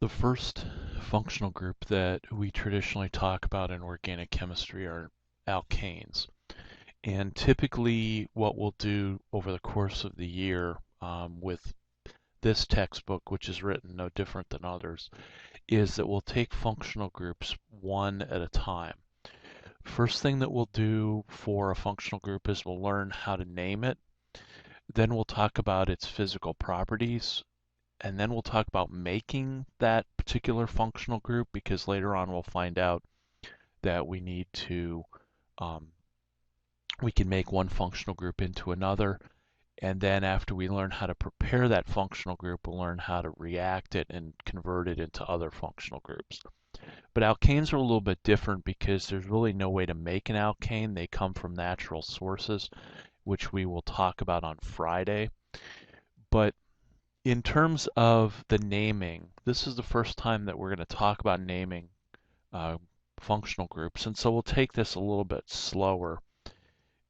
The first functional group that we traditionally talk about in organic chemistry are alkanes. And typically what we'll do over the course of the year with this textbook, which is written no different than others, is that we'll take functional groups one at a time. First thing that we'll do for a functional group is we'll learn how to name it. Then we'll talk about its physical properties, and then we'll talk about making that particular functional group, because later on we'll find out that um, we can make one functional group into another, and then after we learn how to prepare that functional group, we'll learn how to react it and convert it into other functional groups. But alkanes are a little bit different because there's really no way to make an alkane. They come from natural sources, which we will talk about on Friday. But in terms of the naming, this is the first time that we're going to talk about naming uh, functional groups, and so we'll take this a little bit slower,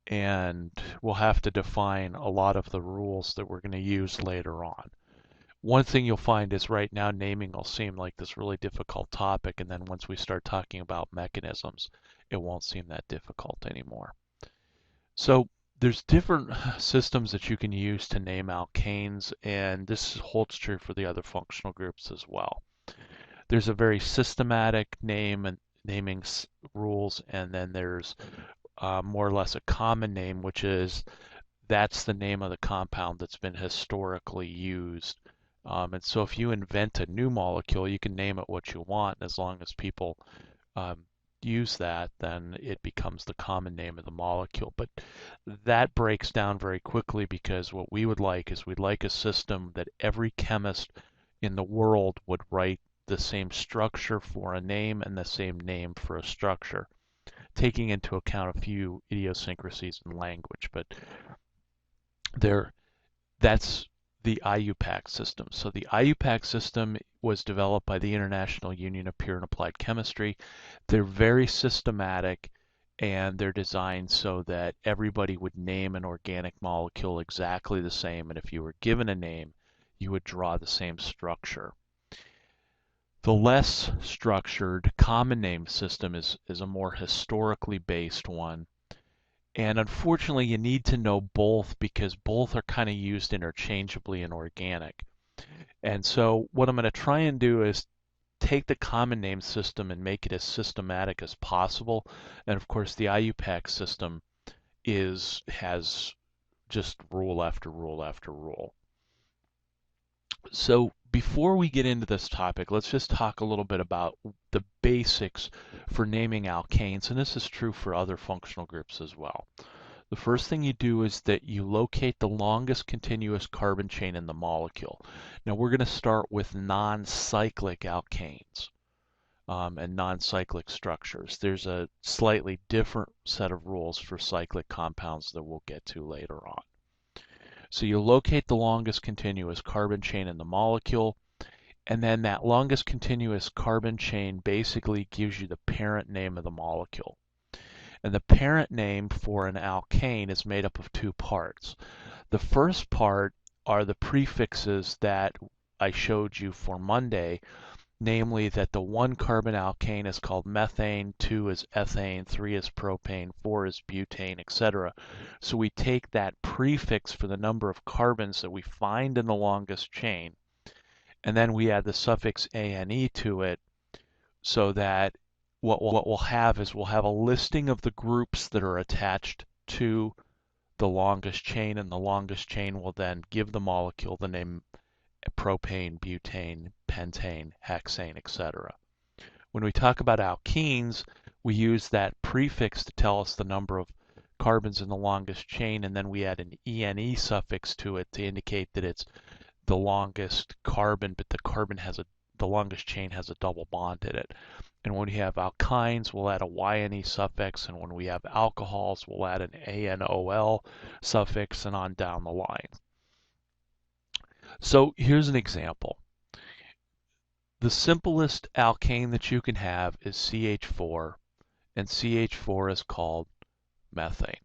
and we'll have to define a lot of the rules that we're going to use later on. One thing you'll find is right now naming will seem like this really difficult topic, and then once we start talking about mechanisms, it won't seem that difficult anymore. So there's different systems that you can use to name alkanes, and this holds true for the other functional groups as well. There's a very systematic naming rules, and then there's more or less a common name, which is that's the name of the compound that's been historically used. And so if you invent a new molecule, you can name it what you want, as long as people use that, then it becomes the common name of the molecule. But that breaks down very quickly, because what we would like is we'd like a system that every chemist in the world would write the same structure for a name and the same name for a structure, taking into account a few idiosyncrasies in language. But that's the IUPAC system. So the IUPAC system was developed by the International Union of Pure and Applied Chemistry. They're very systematic, and they're designed so that everybody would name an organic molecule exactly the same, and if you were given a name, you would draw the same structure. The less structured common name system is a more historically based one. And unfortunately, you need to know both, because both are kind of used interchangeably in organic. And so what I'm going to try and do is take the common name system and make it as systematic as possible. And of course, the IUPAC system has just rule after rule after rule. So before we get into this topic, let's just talk a little bit about the basics for naming alkanes, and this is true for other functional groups as well. The first thing you do is that you locate the longest continuous carbon chain in the molecule. Now we're going to start with non-cyclic alkanes and non-cyclic structures. There's a slightly different set of rules for cyclic compounds that we'll get to later on. So you locate the longest continuous carbon chain in the molecule, and then that longest continuous carbon chain basically gives you the parent name of the molecule. And the parent name for an alkane is made up of two parts. The first part are the prefixes that I showed you for Monday, namely that the 1 carbon alkane is called methane, 2 is ethane, 3 is propane, 4 is butane, etc. So we take that prefix for the number of carbons that we find in the longest chain, and then we add the suffix ane to it, so that what we'll have is we'll have a listing of the groups that are attached to the longest chain, and the longest chain will then give the molecule the name propane, butane, pentane, hexane, etc. When we talk about alkenes, we use that prefix to tell us the number of carbons in the longest chain, and then we add an ene suffix to it to indicate that it's the longest carbon, but the longest chain has a double bond in it. And when we have alkynes, we'll add a yne suffix, and when we have alcohols, we'll add an anol suffix, and on down the line. So here's an example. The simplest alkane that you can have is CH4, and CH4 is called methane.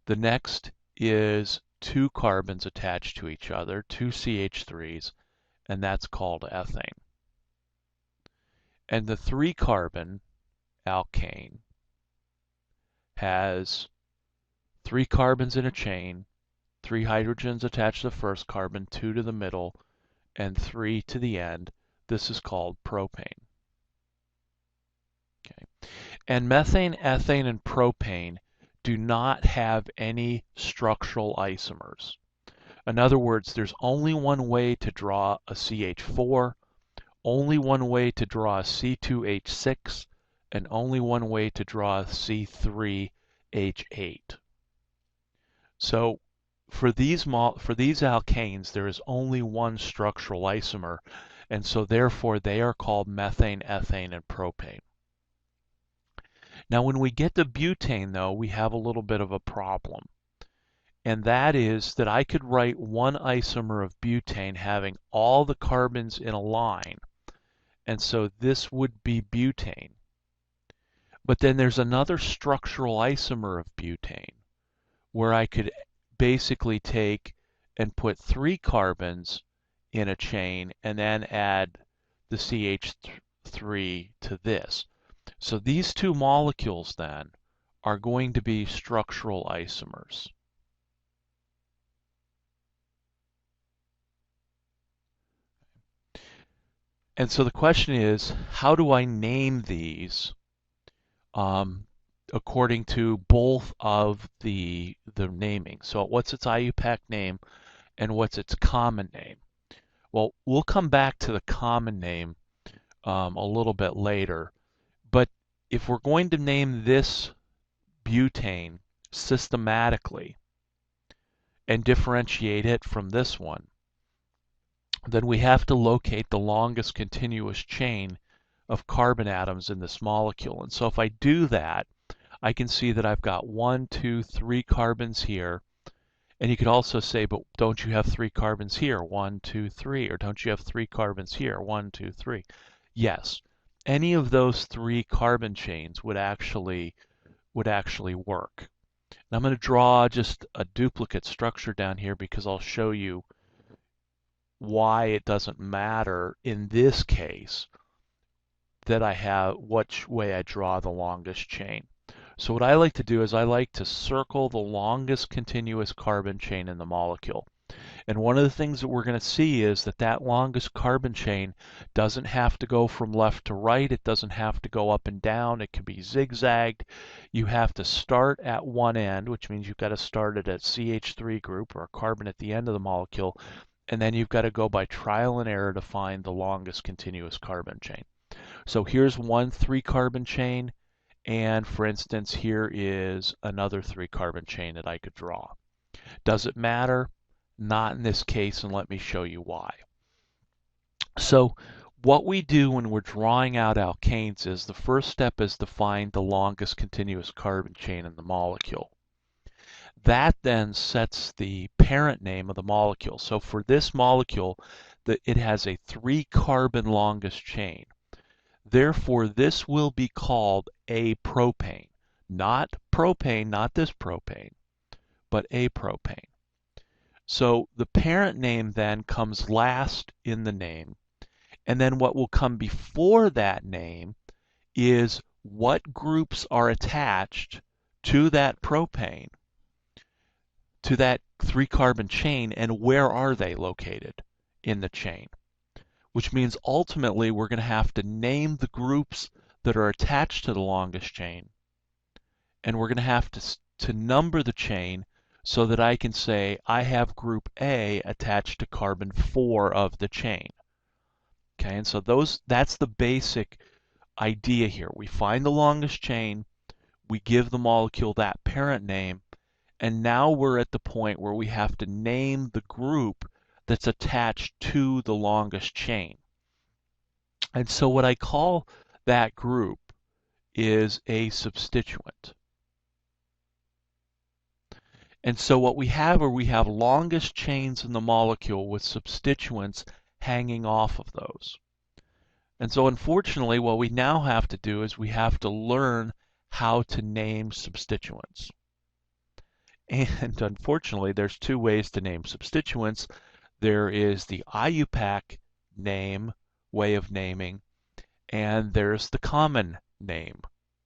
The next is 2 carbons attached to each other, 2 CH3s, and that's called ethane. And the 3-carbon alkane has 3 carbons in a chain, 3 hydrogens attached to the first carbon, 2 to the middle, and 3 to the end. This is called propane. Okay. And methane, ethane, and propane do not have any structural isomers. In other words, there's only one way to draw a CH4, only one way to draw a C2H6, and only one way to draw a C3H8. So for these alkanes, there is only one structural isomer, and so therefore they are called methane, ethane, and propane. Now when we get to butane, though, we have a little bit of a problem. And that is that I could write one isomer of butane having all the carbons in a line. And so this would be butane. But then there's another structural isomer of butane where I could basically take and put 3 carbons in a chain and then add the CH3 to this. So these two molecules then are going to be structural isomers. And so the question is, how do I name these according to both of the naming? So what's its IUPAC name and what's its common name? Well, we'll come back to the common name a little bit later. But if we're going to name this butane systematically and differentiate it from this one, then we have to locate the longest continuous chain of carbon atoms in this molecule. And so if I do that, I can see that I've got 1, 2, 3 carbons here. And you could also say, but don't you have 3 carbons here? 1, 2, 3. Or don't you have 3 carbons here? 1, 2, 3. Yes. Any of those 3 carbon chains would actually work. And I'm going to draw just a duplicate structure down here because I'll show you why it doesn't matter in this case that I have which way I draw the longest chain. So what I like to do is I like to circle the longest continuous carbon chain in the molecule. And one of the things that we're going to see is that that longest carbon chain doesn't have to go from left to right. It doesn't have to go up and down. It can be zigzagged. You have to start at one end, which means you've got to start at a CH3 group or a carbon at the end of the molecule. And then you've got to go by trial and error to find the longest continuous carbon chain. So here's one 3-carbon chain. And for instance, here is another 3-carbon chain that I could draw. Does it matter? Not in this case, and let me show you why. So what we do when we're drawing out alkanes is the first step is to find the longest continuous carbon chain in the molecule. That then sets the parent name of the molecule. So for this molecule, it has a 3-carbon longest chain. Therefore, this will be called a propane. Not propane, not this propane, but a propane. So the parent name then comes last in the name. And then what will come before that name is what groups are attached to that propane, to that 3-carbon chain, and where are they located in the chain. Which means ultimately we're going to have to name the groups that are attached to the longest chain. And we're going to have to number the chain so that I can say I have group A attached to carbon 4 of the chain. Okay, and so that's the basic idea here. We find the longest chain, we give the molecule that parent name, and now we're at the point where we have to name the group that's attached to the longest chain. And so what I call that group is a substituent. And so what we have longest chains in the molecule with substituents hanging off of those. And so unfortunately, what we now have to do is we have to learn how to name substituents. And unfortunately, there's 2 ways to name substituents. There is the IUPAC way of naming, and there's the common name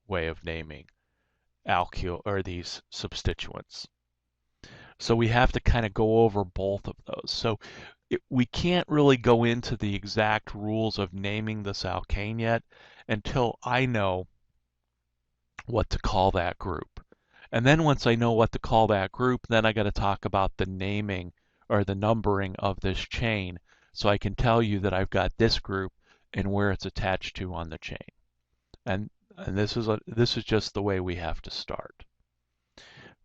way of naming alkyl or these substituents. So we have to kind of go over both of those. So we can't really go into the exact rules of naming this alkane yet until I know what to call that group. And then once I know what to call that group, then I got to talk about the naming or the numbering of this chain so I can tell you that I've got this group and where it's attached to on the chain. And this is just the way we have to start.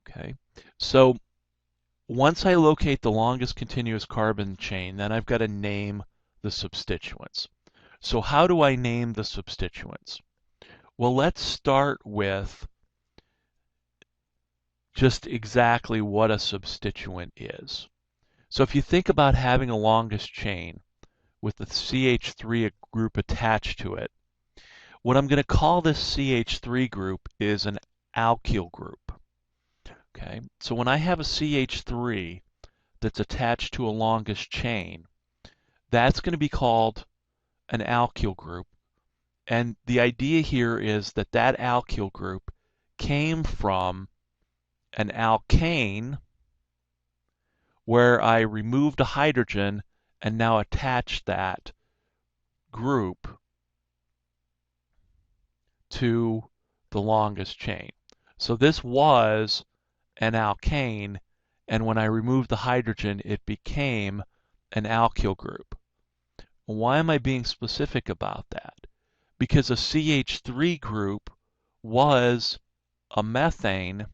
Okay, so once I locate the longest continuous carbon chain, then I've got to name the substituents. So how do I name the substituents? Well, let's start with just exactly what a substituent is. So if you think about having a longest chain with the CH3 group attached to it, what I'm going to call this CH3 group is an alkyl group. Okay, so when I have a CH3 that's attached to a longest chain, that's going to be called an alkyl group. And the idea here is that that alkyl group came from an alkane where I removed a hydrogen and now attached that group to the longest chain. So this was an alkane, and when I removed the hydrogen, it became an alkyl group. Why am I being specific about that? Because a CH3 group was a methane,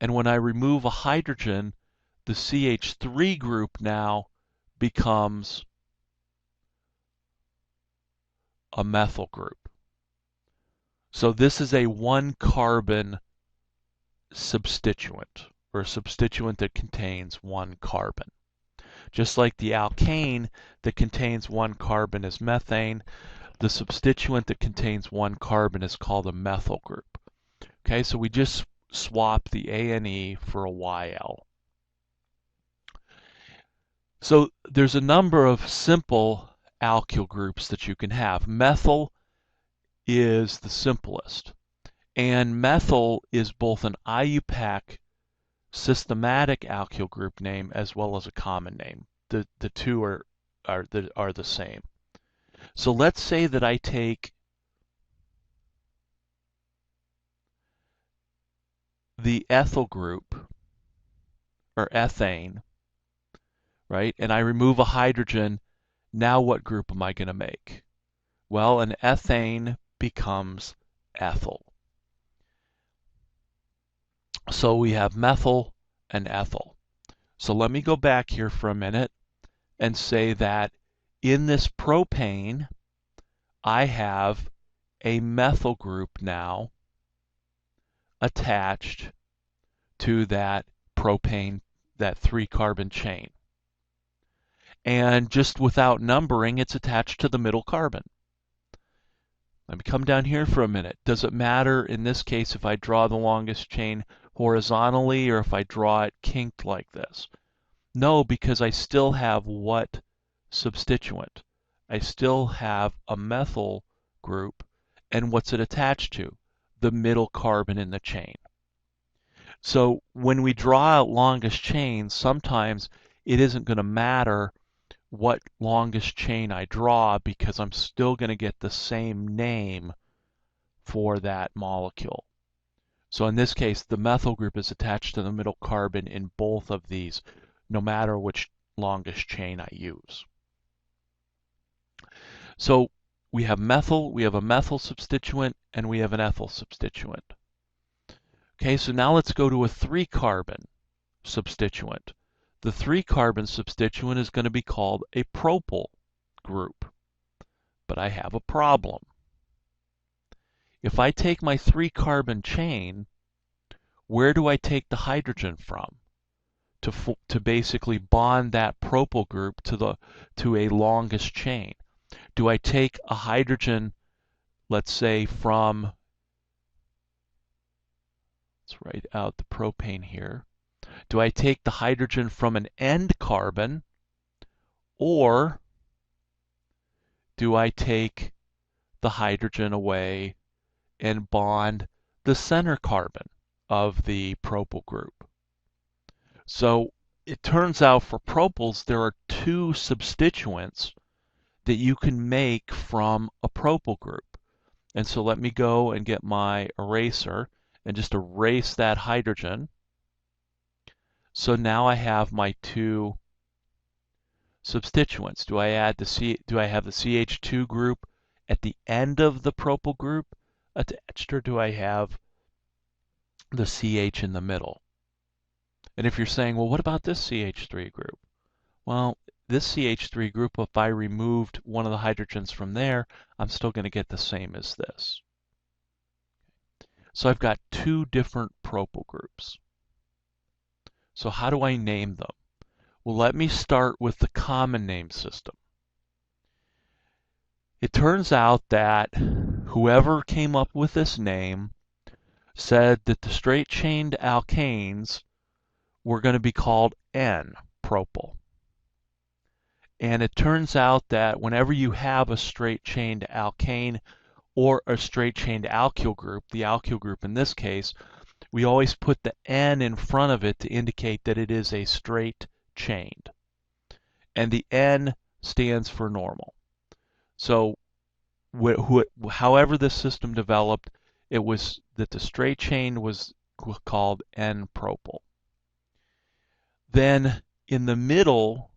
and when I remove a hydrogen, the CH3 group now becomes a methyl group. So this is a one carbon substituent, or a substituent that contains one carbon. Just like the alkane that contains one carbon is methane, the substituent that contains one carbon is called a methyl group. Okay, so we just swap the ANE for a YL. So there's a number of simple alkyl groups that you can have. Methyl is the simplest. And methyl is both an IUPAC systematic alkyl group name as well as a common name. The two are the same. So let's say that I take the ethyl group, or ethane, right? And I remove a hydrogen. Now what group am I going to make? Well, an ethane becomes ethyl. So we have methyl and ethyl. So let me go back here for a minute and say that in this propane, I have a methyl group now attached to that propane, that 3-carbon chain. And just without numbering, it's attached to the middle carbon. Let me come down here for a minute. Does it matter in this case if I draw the longest chain horizontally or if I draw it kinked like this? No, because I still have what substituent? I still have a methyl group, and what's it attached to? The middle carbon in the chain. So when we draw out longest chains, sometimes it isn't going to matter what longest chain I draw because I'm still going to get the same name for that molecule. So in this case, the methyl group is attached to the middle carbon in both of these, no matter which longest chain I use. So we have methyl, we have a methyl substituent, and we have an ethyl substituent. Okay, so now let's go to a 3-carbon substituent. The 3-carbon substituent is going to be called a propyl group. But I have a problem. If I take my 3-carbon chain, where do I take the hydrogen from to basically bond that propyl group to a longest chain? Do I take a hydrogen, let's say from, let's write out the propane here. Do I take the hydrogen from an end carbon, or do I take the hydrogen away and bond the center carbon of the propyl group? So it turns out for propyls there are two substituents that you can make from a propyl group. And so let me go and get my eraser and just erase that hydrogen. So now I have my two substituents. Do I have the CH2 group at the end of the propyl group attached, or do I have the CH in the middle? And if you're saying, well, what about this CH3 group? Well, this CH3 group, if I removed one of the hydrogens from there, I'm still going to get the same as this. So I've got two different propyl groups. So how do I name them? Well, let me start with the common name system. It turns out that whoever came up with this name said that the straight-chained alkanes were going to be called N-propyl. And it turns out that whenever you have a straight-chained alkane or a straight-chained alkyl group, the alkyl group in this case, we always put the N in front of it to indicate that it is a straight-chained. And the N stands for normal. So however this system developed, it was that the straight chain was called N-propyl. Then in the middle,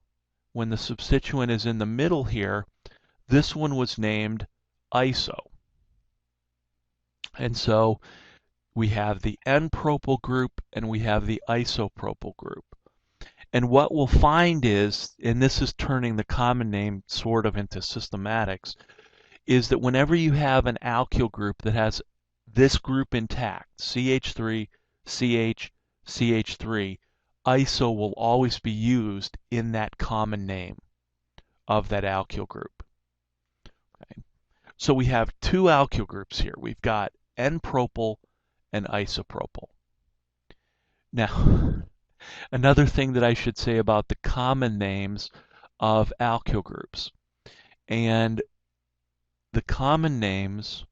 when the substituent is in the middle here, this one was named iso. And so we have the N-propyl group and we have the isopropyl group. And what we'll find is, and this is turning the common name sort of into systematics, is that whenever you have an alkyl group that has this group intact, CH3, CH, CH3, iso will always be used in that common name of that alkyl group. Okay. So we have two alkyl groups here. We've got N-propyl and isopropyl. Now, another thing that I should say about the common names of alkyl groups. And the common names,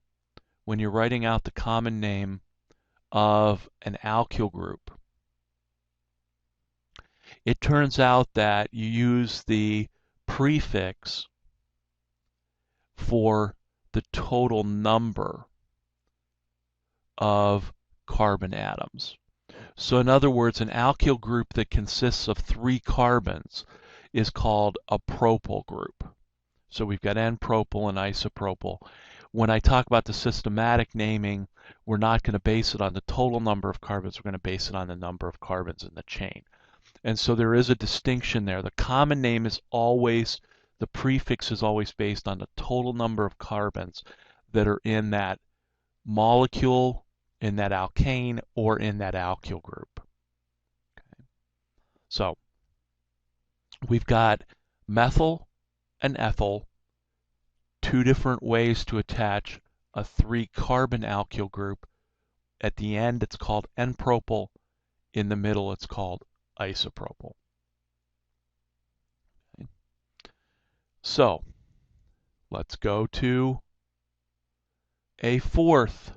when you're writing out the common name of an alkyl group, it turns out that you use the prefix for the total number of carbon atoms. So in other words, an alkyl group that consists of 3 carbons is called a propyl group. So we've got N-propyl and isopropyl. When I talk about the systematic naming, we're not going to base it on the total number of carbons. We're going to base it on the number of carbons in the chain. And so there is a distinction there. The common name is always, the prefix is always based on the total number of carbons that are in that molecule, in that alkane, or in that alkyl group. Okay. So we've got methyl and ethyl, two different ways to attach a 3-carbon alkyl group. At the end it's called N-propyl, in the middle it's called isopropyl. Okay. So let's go to a fourth,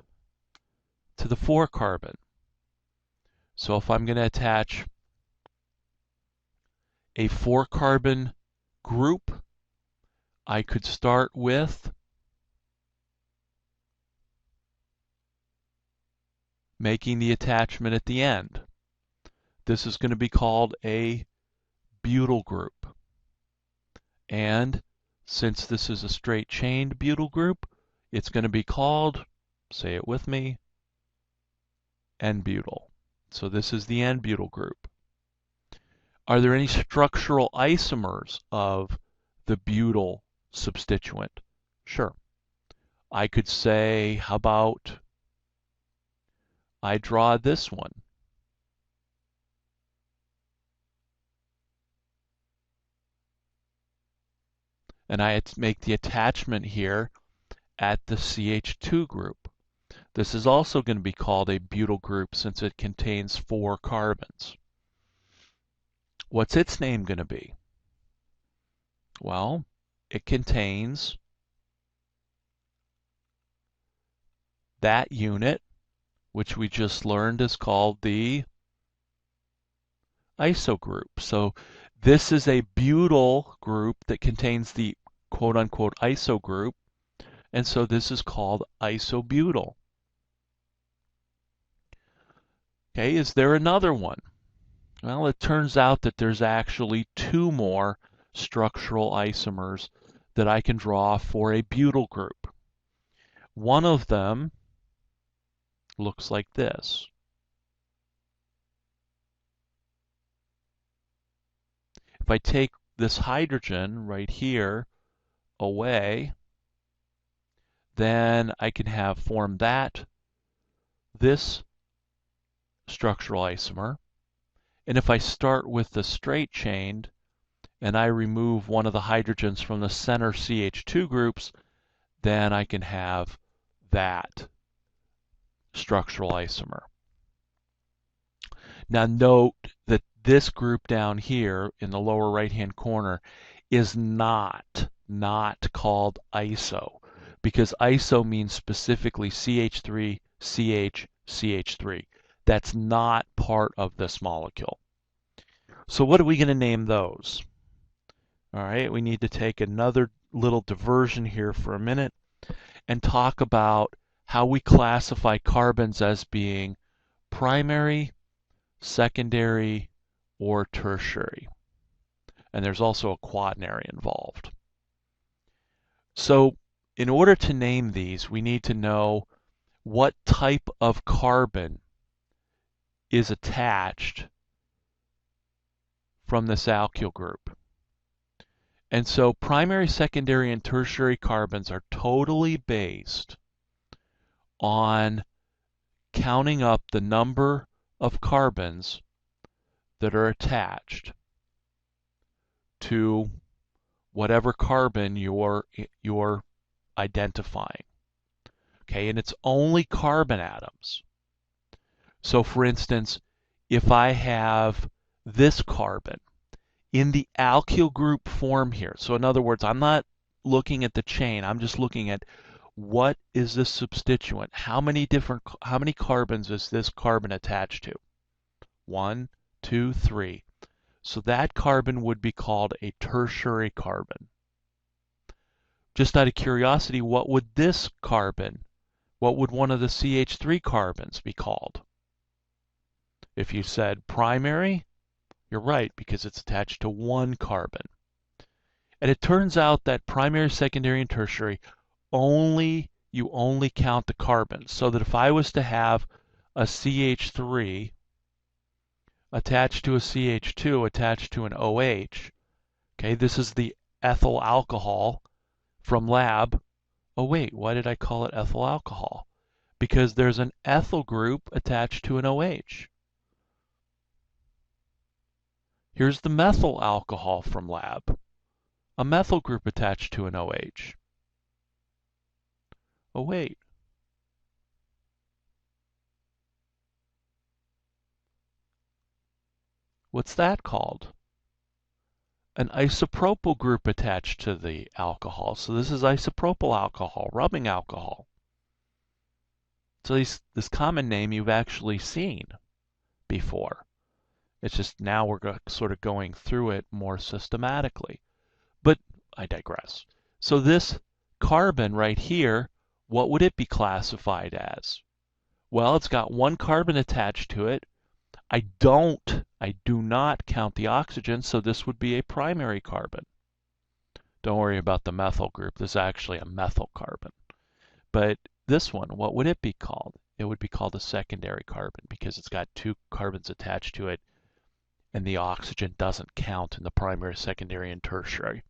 to the 4-carbon. So if I'm going to attach a 4-carbon group, I could start with making the attachment at the end. This is going to be called a butyl group. And since this is a straight-chained butyl group, it's going to be called, say it with me, N-butyl. So this is the N-butyl group. Are there any structural isomers of the butyl substituent? Sure. I could say, how about I draw this one. And I make the attachment here at the CH2 group. This is also going to be called a butyl group since it contains 4 carbons. What's its name going to be? Well, it contains That unit, which we just learned, is called the iso group. So this is a butyl group that contains the quote-unquote iso group, and so this is called isobutyl. Okay, is there another one? Well, it turns out that there's actually two more structural isomers that I can draw for a butyl group. One of them looks like this. If I take this hydrogen right here away, then I can have form this structural isomer. And if I start with the straight chained and I remove one of the hydrogens from the center CH2 groups, then I can have that structural isomer. Now note that this group down here in the lower right hand corner is not called iso, because iso means specifically CH3, CH, CH3. That's not part of this molecule. So what are we going to name those? All right, we need to take another little diversion here for a minute and talk about how we classify carbons as being primary, secondary, or tertiary. And there's also a quaternary involved. So in order to name these, we need to know what type of carbon is attached from this alkyl group. And so primary, secondary, and tertiary carbons are totally based on counting up the number of carbons that are attached to whatever carbon you're identifying. Okay, and it's only carbon atoms. So for instance, if I have this carbon in the alkyl group form here, so in other words, I'm not looking at the chain, I'm just looking at what is this substituent? How many carbons is this carbon attached to? 1, 2, 3. So that carbon would be called a tertiary carbon. Just out of curiosity, what would this carbon, what would one of the CH3 carbons be called? If you said primary, you're right, because it's attached to one carbon. And it turns out that primary, secondary, and tertiary you only count the carbons. So that if I was to have a CH3 attached to a CH2 attached to an OH, okay, this is the ethyl alcohol from lab. Oh wait, why did I call it ethyl alcohol? Because there's an ethyl group attached to an OH. Here's the methyl alcohol from lab, a methyl group attached to an OH. Oh wait. What's that called? An isopropyl group attached to the alcohol. So this is isopropyl alcohol, rubbing alcohol. So this common name you've actually seen before. It's just now we're sort of going through it more systematically. But I digress. So this carbon right here, what would it be classified as? Well, it's got one carbon attached to it. I do not count the oxygen, so this would be a primary carbon. Don't worry about the methyl group. This is actually a methyl carbon. But this one, what would it be called? It would be called a secondary carbon because it's got two carbons attached to it, and the oxygen doesn't count in the primary, secondary, and tertiary.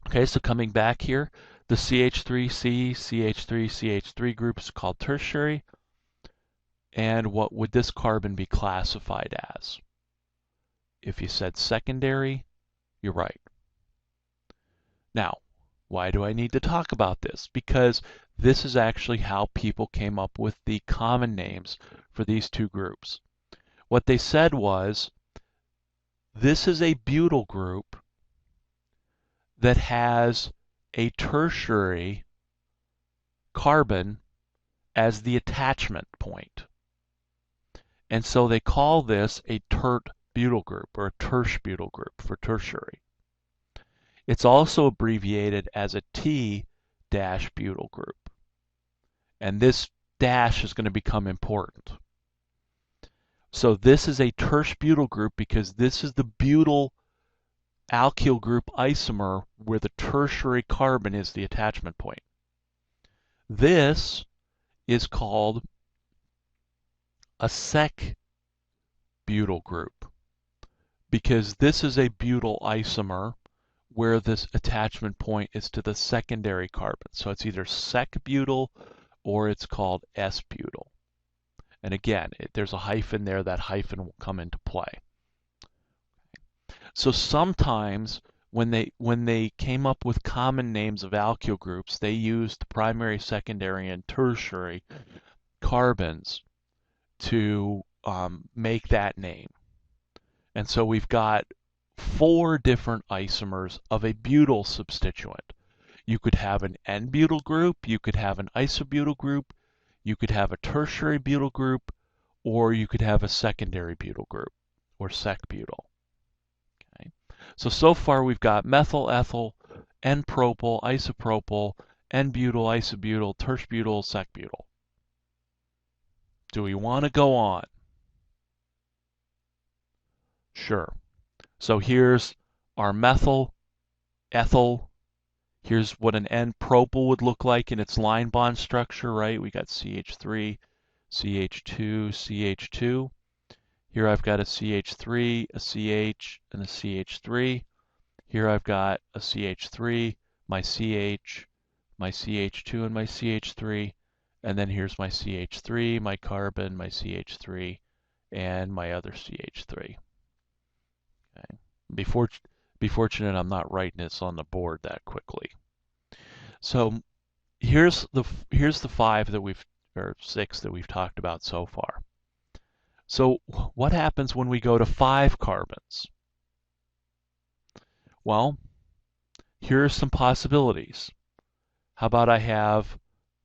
Okay, so coming back here, the CH3C, CH3 group is called tertiary. And what would this carbon be classified as? If you said secondary, you're right. Now, why do I need to talk about this? Because this is actually how people came up with the common names for these two groups. What they said was, this is a butyl group that has a tertiary carbon as the attachment point. And so they call this a tert butyl group or a tertiary butyl group for tertiary. It's also abbreviated as a T-butyl group. And this dash is going to become important. So this is a tertiary butyl group because this is the butyl alkyl group isomer where the tertiary carbon is the attachment point. This is called a sec-butyl group because this is a butyl isomer where this attachment point is to the secondary carbon. So it's either sec-butyl or it's called S-butyl. And again, there's a hyphen there. That hyphen will come into play. So sometimes when they came up with common names of alkyl groups, they used primary, secondary, and tertiary carbons to make that name. And so we've got 4 different isomers of a butyl substituent. You could have an N-butyl group, you could have an isobutyl group, you could have a tertiary butyl group, or you could have a secondary butyl group, or sec-butyl. Okay. So far we've got methyl, ethyl, N-propyl, isopropyl, N-butyl, isobutyl, tertiary-butyl, sec-butyl. Do we want to go on? Sure. So here's our methyl, ethyl. Here's what an N-propyl would look like in its line bond structure, right? We got CH3, CH2, CH2. Here I've got a CH3, a CH, and a CH3. Here I've got a CH3, my CH, my CH2, and my CH3. And then here's my CH3, my carbon, my CH3, and my other CH3. Okay. Be fortunate I'm not writing this on the board that quickly. So here's the 5 that or 6 that we've talked about so far. So what happens when we go to 5 carbons? Well, here are some possibilities. How about I have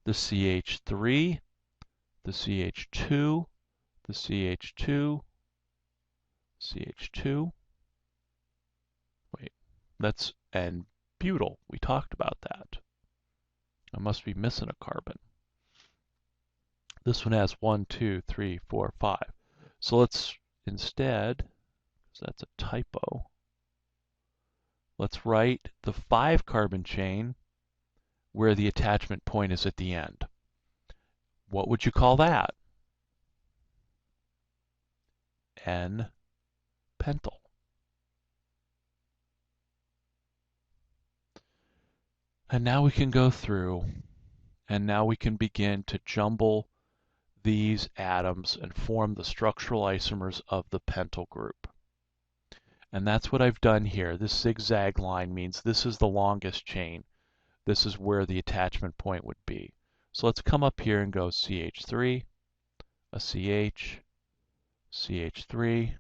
the CH3, the CH2, the CH2, CH2. Wait, that's N-butyl. We talked about that. I must be missing a carbon. This one has 1, 2, 3, 4, 5. So let's instead, because that's a typo, let's write the 5 carbon chain where the attachment point is at the end. What would you call that? N-pentyl. And now we can go through and now we can begin to jumble these atoms and form the structural isomers of the pentyl group. And that's what I've done here. This zigzag line means this is the longest chain. This is where the attachment point would be. So let's come up here and go CH3, a CH, CH3,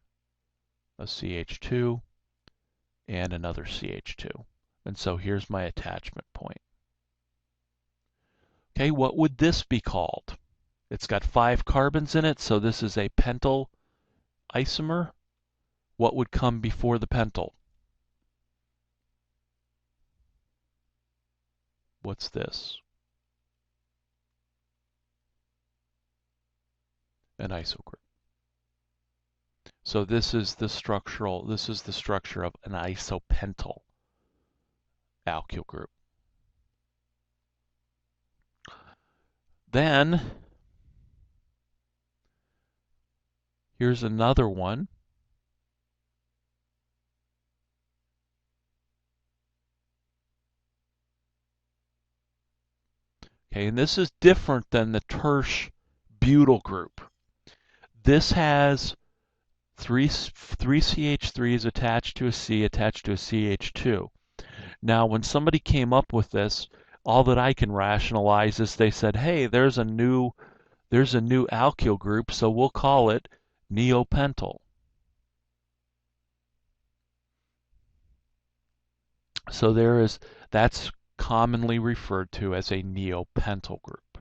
a CH2, and another CH2. And so here's my attachment point. Okay, what would this be called? It's got 5 carbons in it, so this is a pentyl isomer. What would come before the pentyl? What's this? An iso group. So this is the structure of an isopentyl alkyl group. Then here's another one. Okay, and this is different than the tertiary butyl group. This has three CH3s attached to a C attached to a CH2. Now, when somebody came up with this, all that I can rationalize is they said, hey, there's a new alkyl group, so we'll call it neopentyl. So that's commonly referred to as a neopentyl group.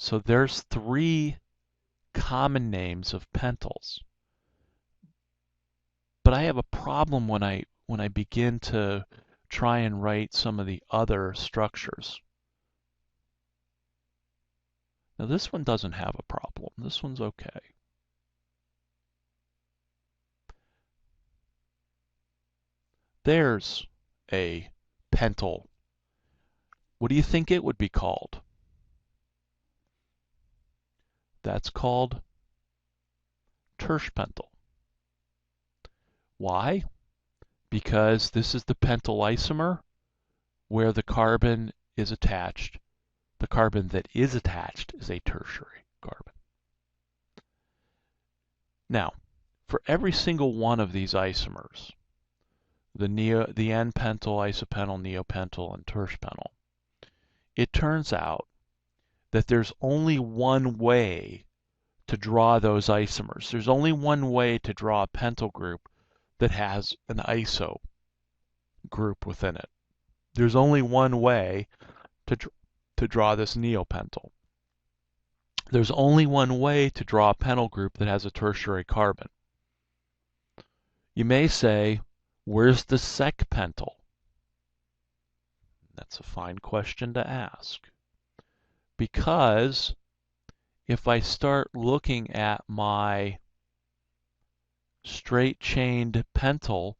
So there's 3 common names of pentyls. But I have a problem when I begin to try and write some of the other structures. Now this one doesn't have a problem. This one's okay. There's a pentyl. What do you think it would be called? That's called tertiary. Why? Because this is the pentyl isomer where the carbon is attached. The carbon that is attached is a tertiary carbon. Now, for every single one of these isomers, the N-pentyl, isopentyl, neopentyl, and tertiary, it turns out that there's only one way to draw those isomers. There's only one way to draw a pentyl group that has an iso group within it. There's only one way to draw this neopentyl. There's only one way to draw a pentyl group that has a tertiary carbon. You may say, where's the sec pentyl? That's a fine question to ask. Because if I start looking at my straight chained pentyl,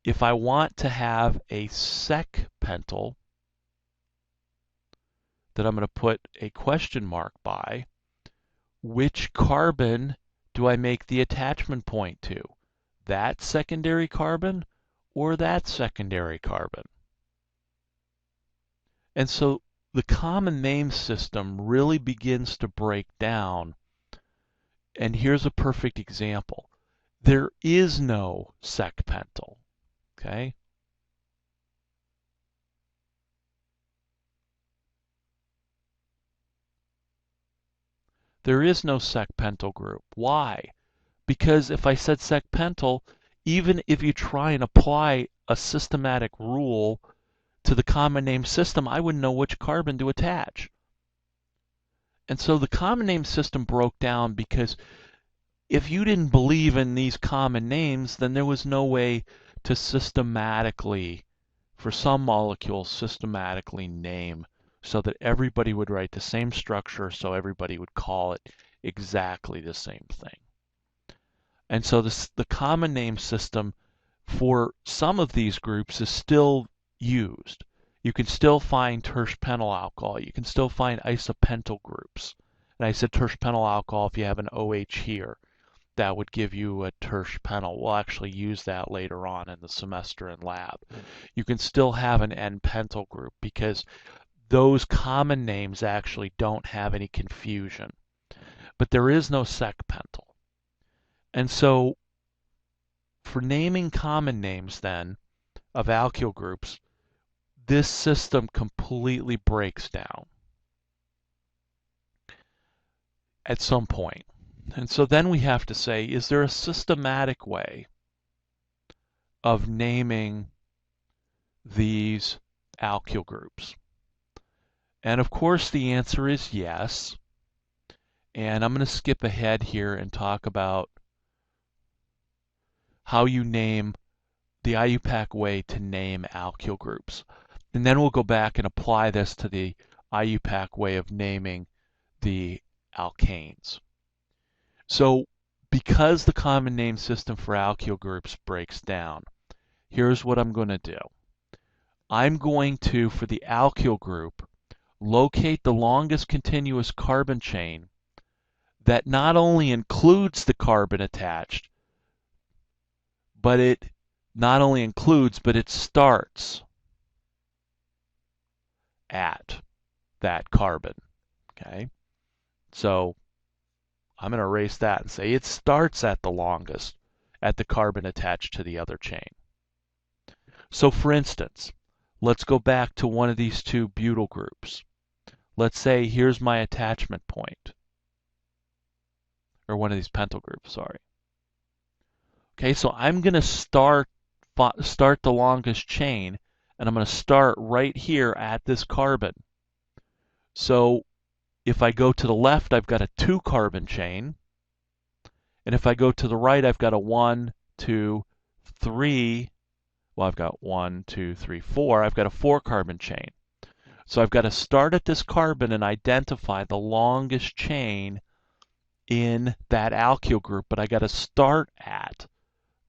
if I want to have a sec pentyl that I'm going to put a question mark by, which carbon do I make the attachment point to? That secondary carbon or that secondary carbon? And so the common name system really begins to break down. And here's a perfect example. There is no sec pentyl. Okay? There is no sec pentyl group. Why? Because if I said sec pentyl, even if you try and apply a systematic rule to the common name system, I wouldn't know which carbon to attach. And so the common name system broke down because if you didn't believe in these common names, then there was no way to systematically, for some molecules, systematically name so that everybody would write the same structure, so everybody would call it exactly the same thing. And so the common name system for some of these groups is still used. You can still find tertiary alcohol. You can still find isopentyl groups. And I said tertiary alcohol if you have an OH here. That would give you a tertiary. We'll actually use that later on in the semester in lab. You can still have an N-pentyl group because those common names actually don't have any confusion. But there is no sec pentyl. And so for naming common names then of alkyl groups, this system completely breaks down at some point. And so then we have to say, is there a systematic way of naming these alkyl groups? And of course the answer is yes. And I'm going to skip ahead here and talk about how you name the IUPAC way to name alkyl groups. And then we'll go back and apply this to the IUPAC way of naming the alkanes. So because the common name system for alkyl groups breaks down, here's what I'm going to do. I'm going to, for the alkyl group, locate the longest continuous carbon chain that not only includes the carbon attached, but it not only includes, but it starts at that carbon. Okay? So I'm going to erase that and say it starts at the longest, at the carbon attached to the other chain. So for instance, let's go back to one of these two butyl groups. Let's say here's my attachment point. Or one of these pentyl groups, sorry. Okay, so I'm going to start the longest chain, and I'm going to start right here at this carbon. So If I go to the left, I've got a 2-carbon chain. And if I go to the right, I've got a 1, 2, 3. Well, I've got 1, 2, 3, 4. I've got a 4-carbon chain. So I've got to start at this carbon and identify the longest chain in that alkyl group, but I got to start at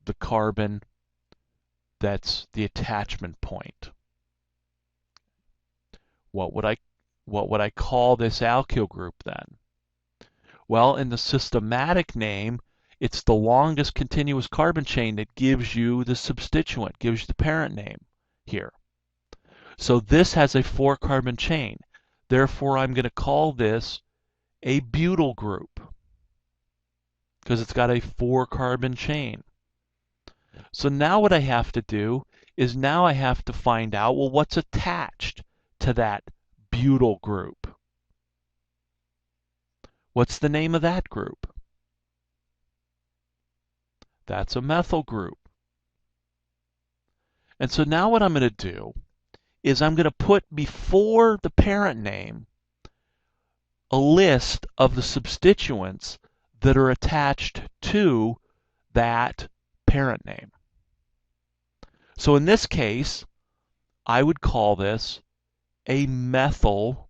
the carbon that's the attachment point. What would I call this alkyl group then? Well, in the systematic name, it's the longest continuous carbon chain that gives you the substituent, gives you the parent name here. So this has a 4-carbon chain. Therefore, I'm going to call this a butyl group because it's got a 4-carbon chain. So now what I have to do is now I have to find out, well, what's attached to that butyl group? What's the name of that group? That's a methyl group. And so now what I'm going to do is I'm going to put before the parent name a list of the substituents that are attached to that parent name. So in this case, I would call this a methyl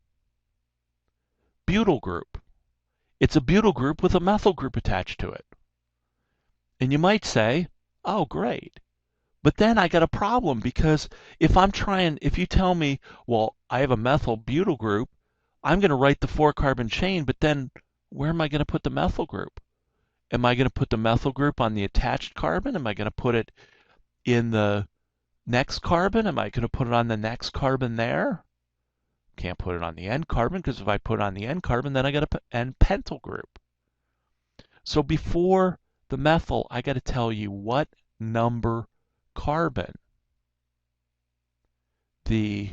butyl group. It's a butyl group with a methyl group attached to it. And you might say, oh, great. But then I got a problem because if you tell me, well, I have a methyl butyl group, I'm going to write the 4-carbon chain, but then where am I going to put the methyl group? Am I going to put the methyl group on the attached carbon? Am I going to put it in the next carbon? Am I going to put it on the next carbon there? Can't put it on the end carbon because if I put it on the end carbon, then I got an end pentyl group. So before the methyl, I got to tell you what number carbon the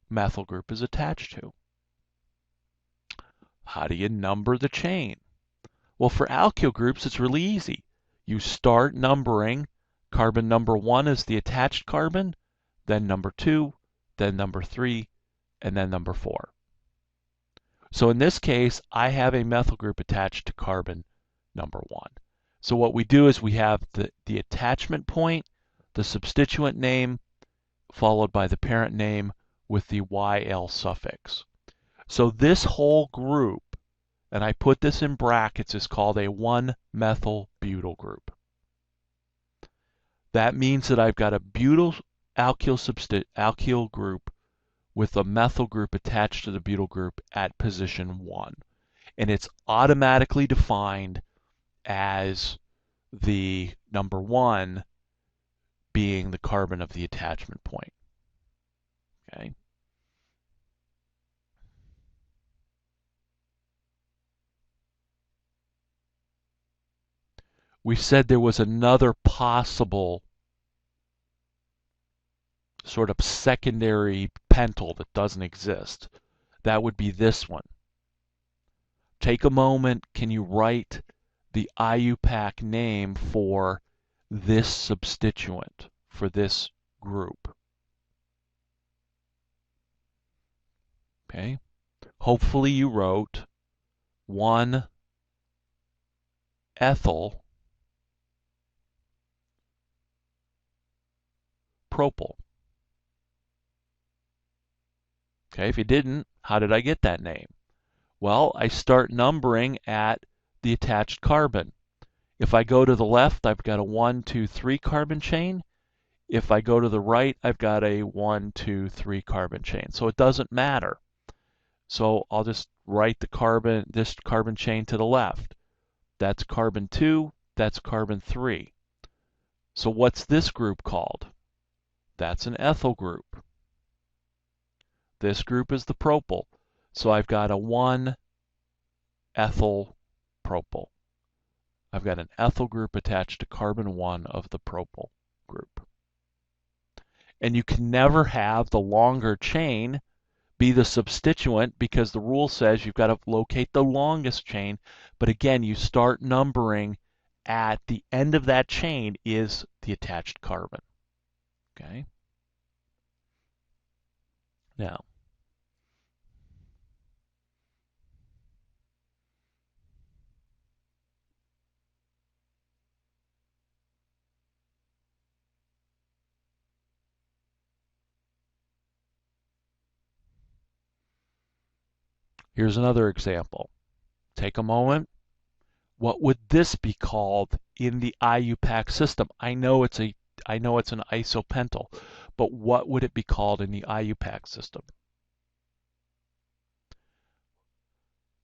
methyl group is attached to. How do you number the chain? Well, for alkyl groups, it's really easy. You start numbering. Carbon number 1 is the attached carbon, then number 2, then number 3, and then number 4. So in this case, I have a methyl group attached to carbon number 1. So what we do is we have the attachment point, the substituent name, followed by the parent name with the YL suffix. So this whole group, and I put this in brackets, is called a 1-methyl-butyl group. That means that I've got a butyl alkyl group with a methyl group attached to the butyl group at position 1. And it's automatically defined as the number 1 being the carbon of the attachment point. Okay. We said there was another possible sort of secondary pentyl that doesn't exist. That would be this one. Take a moment. Can you write the IUPAC name for this substituent, for this group? Okay. Hopefully you wrote 1-ethyl propyl. Okay, if you didn't, how did I get that name? Well, I start numbering at the attached carbon. If I go to the left, I've got a 1, 2, 3 carbon chain. If I go to the right, I've got a 1, 2, 3 carbon chain. So it doesn't matter. So I'll just write this carbon chain to the left. That's carbon 2, that's carbon 3. So what's this group called? That's an ethyl group. This group is the propyl. So I've got a 1-ethyl propyl. I've got an ethyl group attached to carbon 1 of the propyl group. And you can never have the longer chain be the substituent because the rule says you've got to locate the longest chain. But again, you start numbering at the end of that chain is the attached carbon. Okay. Now, Here's another example. Take a moment. What would this be called in the IUPAC system? I know it's an isopentyl, but what would it be called in the IUPAC system?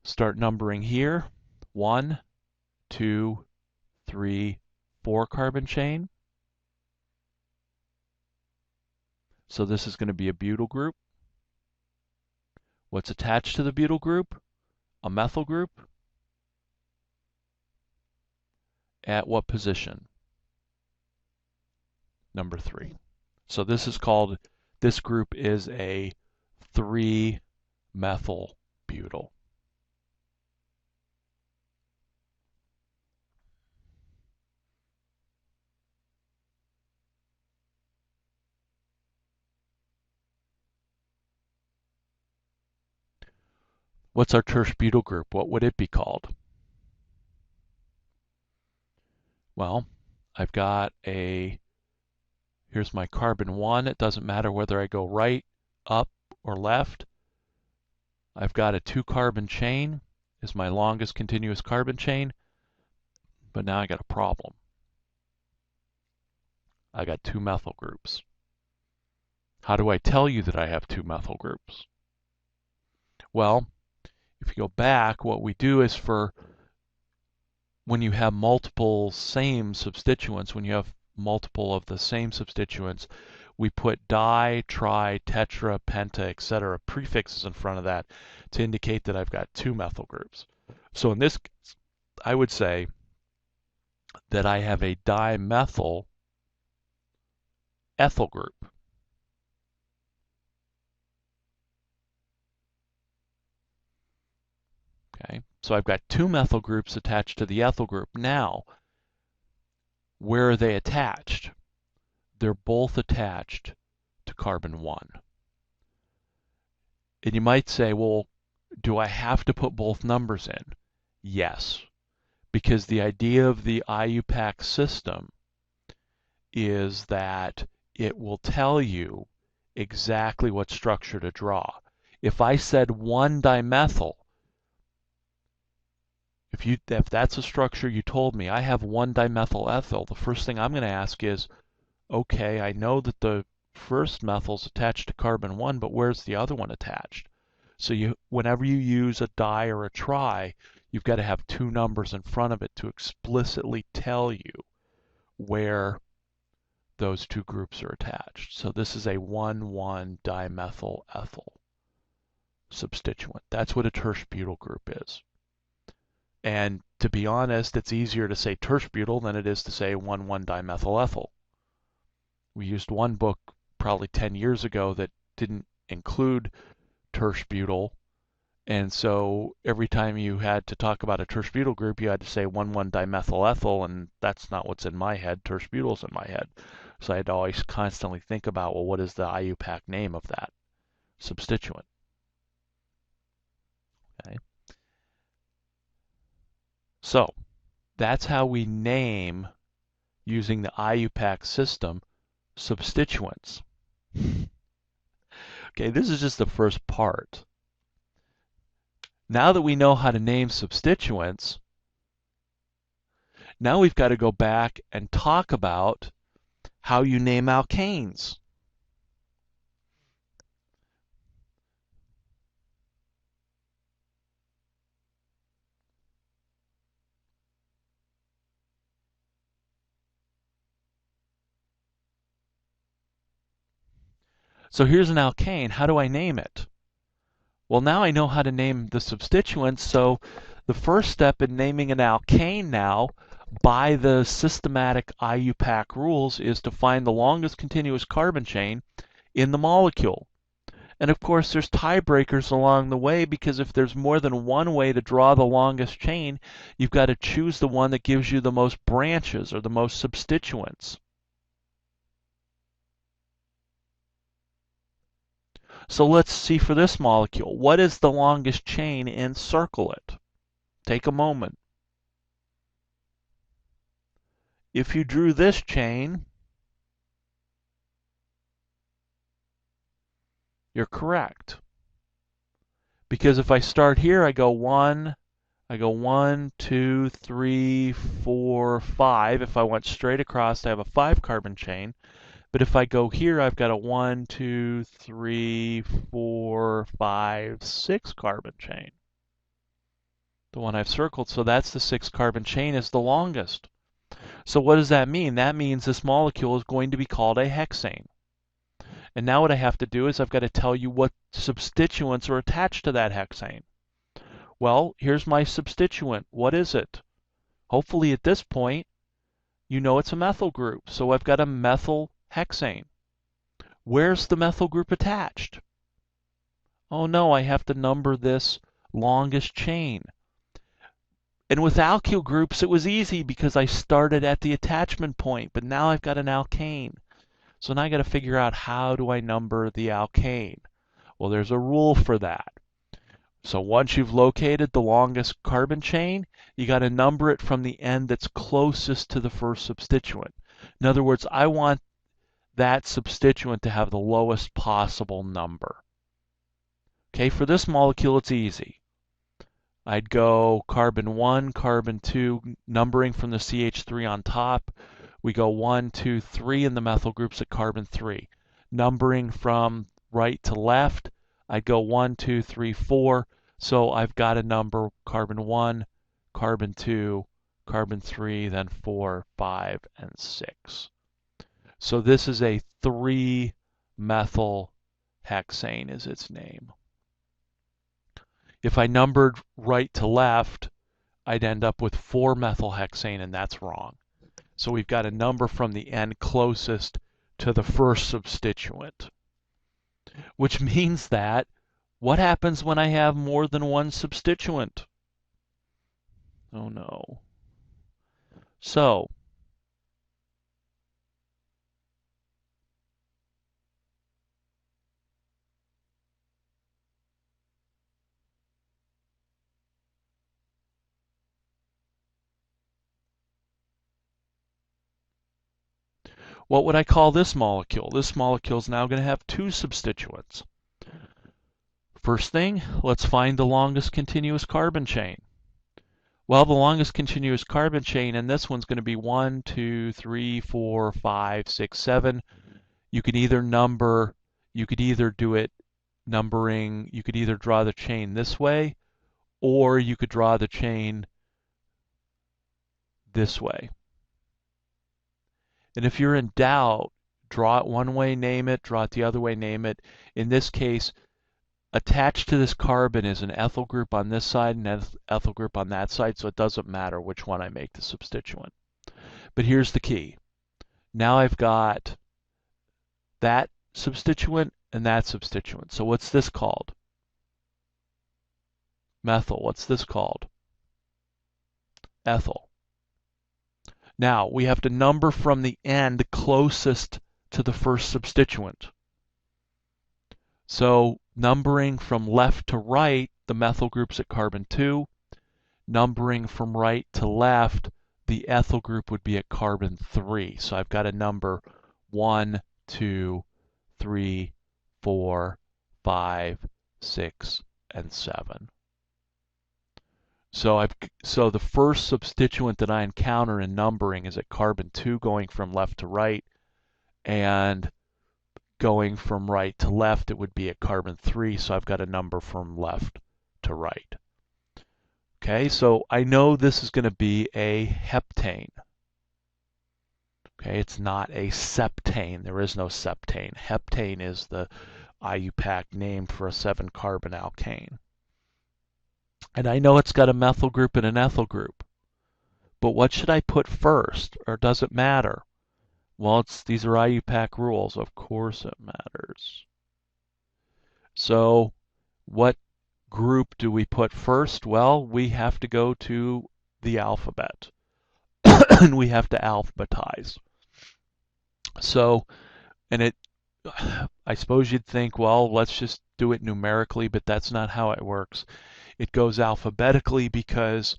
Start numbering here. 1, 2, 3, 4 carbon chain. So this is going to be a butyl group. What's attached to the butyl group? A methyl group. At what position? Number 3. So this group is a 3-methyl butyl. What's our tertiary butyl group? What would it be called? Well, I've got here's my carbon 1. It doesn't matter whether I go right, up, or left. I've got a 2-carbon chain is my longest continuous carbon chain, but now I got a problem. I got 2 methyl groups. How do I tell you that I have 2 methyl groups? Well, if you go back, what we do is when you have multiple same substituents, when you have multiple of the same substituents, we put di, tri, tetra, penta, etc. prefixes in front of that to indicate that I've got 2 methyl groups. So in this case, I would say that I have a dimethyl ethyl group. Okay, so I've got 2 methyl groups attached to the ethyl group. Now, where are they attached? They're both attached to carbon 1. And you might say, well, do I have to put both numbers in? Yes, because the idea of the IUPAC system is that it will tell you exactly what structure to draw. If I said 1-dimethyl, if that's a structure you told me, I have 1-dimethyl ethyl, the first thing I'm going to ask is, okay, I know that the first methyl's attached to carbon 1, but where's the other one attached? So whenever you use a di or a tri, you've got to have 2 numbers in front of it to explicitly tell you where those 2 groups are attached. So this is a 1,1-dimethyl ethyl substituent. That's what a tertiary butyl group is. And to be honest, it's easier to say tertiary butyl than it is to say 1,1-dimethyl ethyl. We used one book probably 10 years ago that didn't include tertiary butyl, and so every time you had to talk about a tertiary butyl group, you had to say 1,1-dimethyl ethyl, and that's not what's in my head. Tertiary butyl's in my head. So I had to always constantly think about, well, what is the IUPAC name of that substituent? Okay. So that's how we name, using the IUPAC system, substituents. Okay, this is just the first part. Now that we know how to name substituents, now we've got to go back and talk about how you name alkanes. So here's an alkane. How do I name it? Well, now I know how to name the substituents, so the first step in naming an alkane now, by the systematic IUPAC rules, is to find the longest continuous carbon chain in the molecule. And of course, there's tiebreakers along the way, because if there's more than one way to draw the longest chain, you've got to choose the one that gives you the most branches or the most substituents. So let's see for this molecule. What is the longest chain, and circle it. Take a moment. If you drew this chain, you're correct. Because if I start here, I go 1, 2, 3, 4, 5. If I went straight across, I have a 5-carbon chain. But if I go here, I've got a 1, 2, 3, 4, 5, 6-carbon chain. The one I've circled, so that's the 6-carbon chain is the longest. So what does that mean? That means this molecule is going to be called a hexane. And now what I have to do is I've got to tell you what substituents are attached to that hexane. Well, here's my substituent. What is it? Hopefully at this point, you know it's a methyl group. So I've got a methyl hexane. Where's the methyl group attached? Oh no, I have to number this longest chain. And with alkyl groups, it was easy because I started at the attachment point, but now I've got an alkane. So now I got to figure out how do I number the alkane? Well, there's a rule for that. So once you've located the longest carbon chain, you got to number it from the end that's closest to the first substituent. In other words, I want that substituent to have the lowest possible number. Okay, for this molecule, it's easy. I'd go carbon 1, carbon 2, numbering from the CH3 on top. We go 1, 2, 3 in the methyl groups at carbon 3. Numbering from right to left, I'd go 1, 2, 3, 4. So I've got a number carbon 1, carbon 2, carbon 3, then 4, 5, and 6. So this is a 3-methyl hexane is its name. If I numbered right to left, I'd end up with 4-methyl hexane, and that's wrong. So we've got a number from the end closest to the first substituent, which means that what happens when I have more than one substituent? Oh no. So what would I call this molecule? This molecule is now going to have 2 substituents. First thing, let's find the longest continuous carbon chain. Well, the longest continuous carbon chain in this one's going to be 1, 2, 3, 4, 5, 6, 7. You could either do it numbering, you could either draw the chain this way, or you could draw the chain this way. And if you're in doubt, draw it one way, name it, draw it the other way, name it. In this case, attached to this carbon is an ethyl group on this side and an ethyl group on that side, so it doesn't matter which one I make the substituent. But here's the key. Now I've got that substituent and that substituent. So what's this called? Methyl. What's this called? Ethyl. Now we have to number from the end closest to the first substituent. So numbering from left to right, the methyl groups at carbon 2. Numbering from right to left, the ethyl group would be at carbon 3. So I've got a number 1, 2, 3, 4, 5, 6, and 7. So the first substituent that I encounter in numbering is at carbon 2 going from left to right, and going from right to left it would be at carbon 3, so I've got a number from left to right. Okay, so I know this is going to be a heptane. Okay, it's not a septane. There is no septane. Heptane is the IUPAC name for a 7-carbon alkane. And I know it's got a methyl group and an ethyl group. But what should I put first, or does it matter? Well, these are IUPAC rules. Of course it matters. So what group do we put first? Well, we have to go to the alphabet. And we have to alphabetize. So, I suppose you'd think, well, let's just do it numerically, but that's not how it works. It goes alphabetically because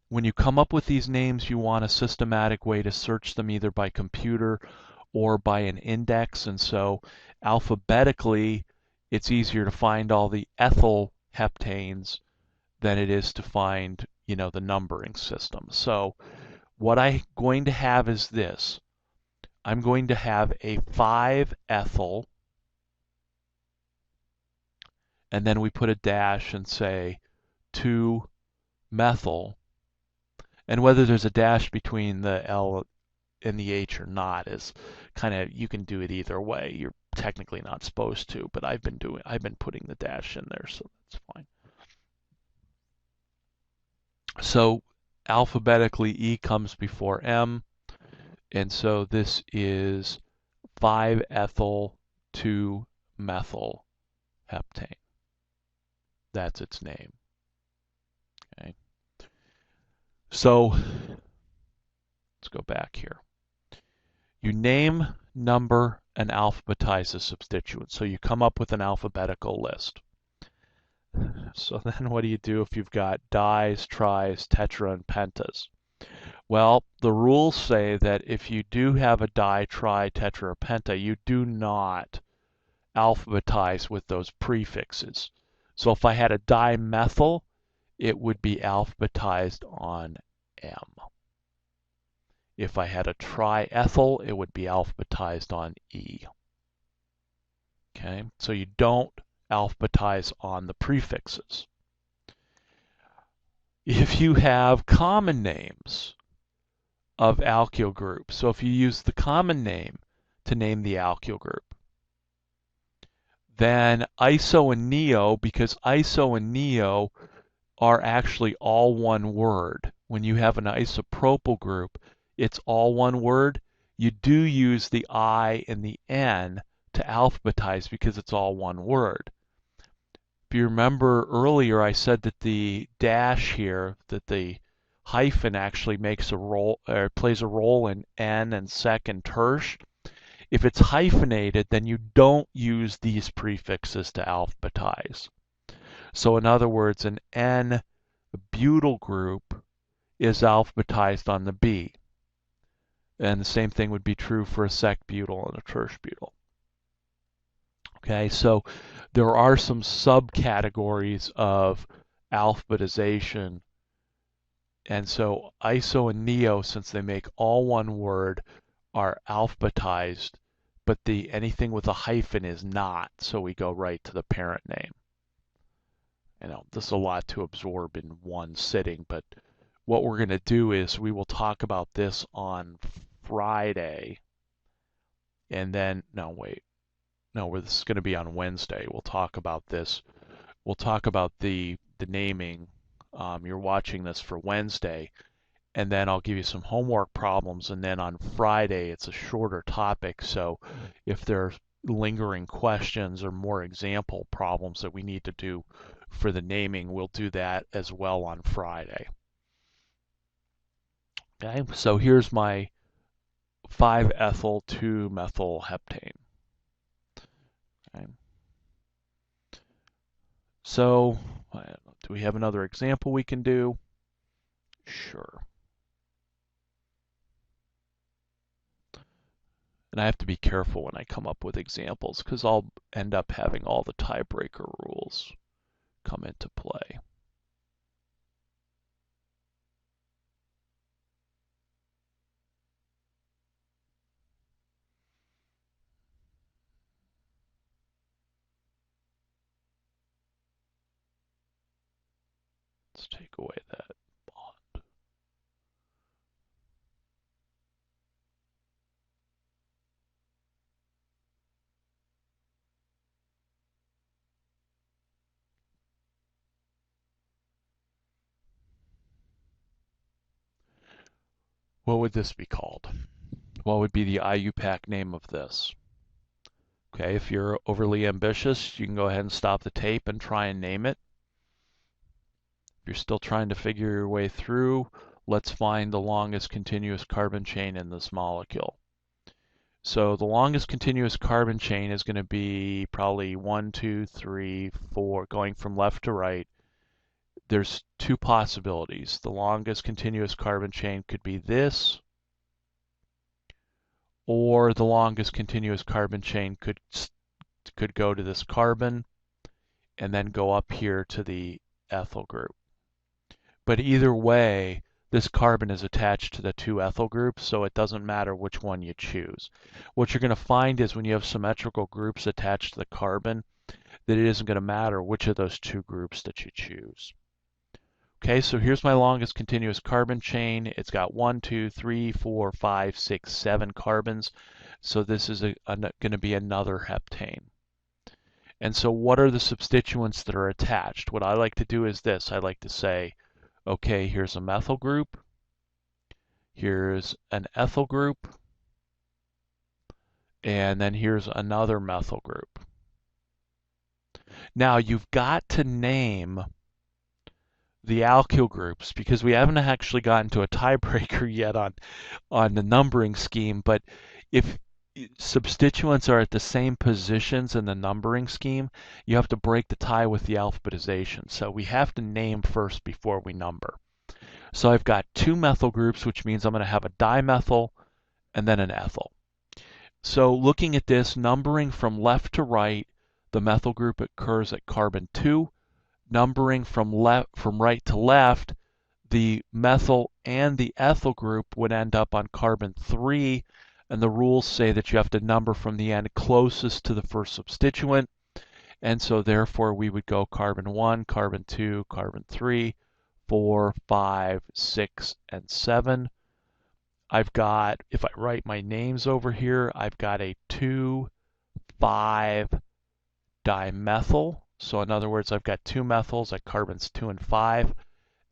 when you come up with these names, you want a systematic way to search them either by computer or by an index. And so alphabetically, it's easier to find all the ethyl heptanes than it is to find, the numbering system. So what I'm going to have is this. I'm going to have a 5-ethyl, and then we put a dash and say 2-methyl. And whether there's a dash between the L and the H or not is kind of, you can do it either way. You're technically not supposed to, but I've been putting the dash in there, so that's fine. So alphabetically, E comes before M, and so this is 5-ethyl 2-methyl heptane. That's its name. Okay. So let's go back here. You name, number, and alphabetize the substituent. So you come up with an alphabetical list. So then what do you do if you've got dis, tris, tetra, and pentas? Well, the rules say that if you do have a di, tri, tetra, or penta, you do not alphabetize with those prefixes. So if I had a dimethyl, it would be alphabetized on M. If I had a triethyl, it would be alphabetized on E. Okay, so you don't alphabetize on the prefixes. If you have common names of alkyl groups, so if you use the common name to name the alkyl group, then iso and neo, because iso and neo are actually all one word. When you have an isopropyl group, it's all one word. You do use the I and the N to alphabetize because it's all one word. If you remember earlier, I said that the dash here, that the hyphen actually makes a role, or plays a role in N and sec and tertiary. If it's hyphenated, then you don't use these prefixes to alphabetize. So in other words, an N-butyl group is alphabetized on the B. And the same thing would be true for a sec-butyl and a tertiary-butyl. Okay, so there are some subcategories of alphabetization. And so iso and neo, since they make all one word, are alphabetized, but anything with a hyphen is not. So we go right to the parent name. This is a lot to absorb in one sitting, but what we're going to do is we will talk about this on Friday, and then, this is going to be on Wednesday. We'll talk about this. We'll talk about the naming. You're watching this for Wednesday, and then I'll give you some homework problems, and then on Friday it's a shorter topic, so if there's lingering questions or more example problems that we need to do for the naming, we'll do that as well on Friday. Okay, so here's my 5-ethyl 2-methyl heptane. Okay. So, do we have another example we can do? Sure. And I have to be careful when I come up with examples because I'll end up having all the tiebreaker rules come into play. Let's take away that bond. What would this be called? What would be the IUPAC name of this? Okay, if you're overly ambitious, you can go ahead and stop the tape and try and name it. If you're still trying to figure your way through, let's find the longest continuous carbon chain in this molecule. So the longest continuous carbon chain is going to be probably 1, 2, 3, 4, going from left to right. There's two possibilities. The longest continuous carbon chain could be this, or the longest continuous carbon chain could go to this carbon, and then go up here to the ethyl group. But either way, this carbon is attached to the two ethyl groups, so it doesn't matter which one you choose. What you're going to find is when you have symmetrical groups attached to the carbon, that it isn't going to matter which of those two groups that you choose. Okay, so here's my longest continuous carbon chain. It's got 1, 2, 3, 4, 5, 6, 7 carbons. So this is going to be another heptane. And so what are the substituents that are attached? What I like to do is this. I like to say, okay, here's a methyl group. Here's an ethyl group. And then here's another methyl group. Now you've got to name the alkyl groups because we haven't actually gotten to a tiebreaker yet on the numbering scheme, but if substituents are at the same positions in the numbering scheme, you have to break the tie with the alphabetization. So we have to name first before we number. So I've got two methyl groups, which means I'm going to have a dimethyl and then an ethyl. So looking at this, numbering from left to right, the methyl group occurs at carbon 2. Numbering from right to left, the methyl and the ethyl group would end up on carbon 3, and the rules say that you have to number from the end closest to the first substituent, and so therefore we would go carbon 1, carbon 2, carbon 3, 4, 5, 6, and 7. I've got, if I write my names over here, I've got a 2,5 dimethyl. So in other words, I've got two methyls at carbons 2 and 5,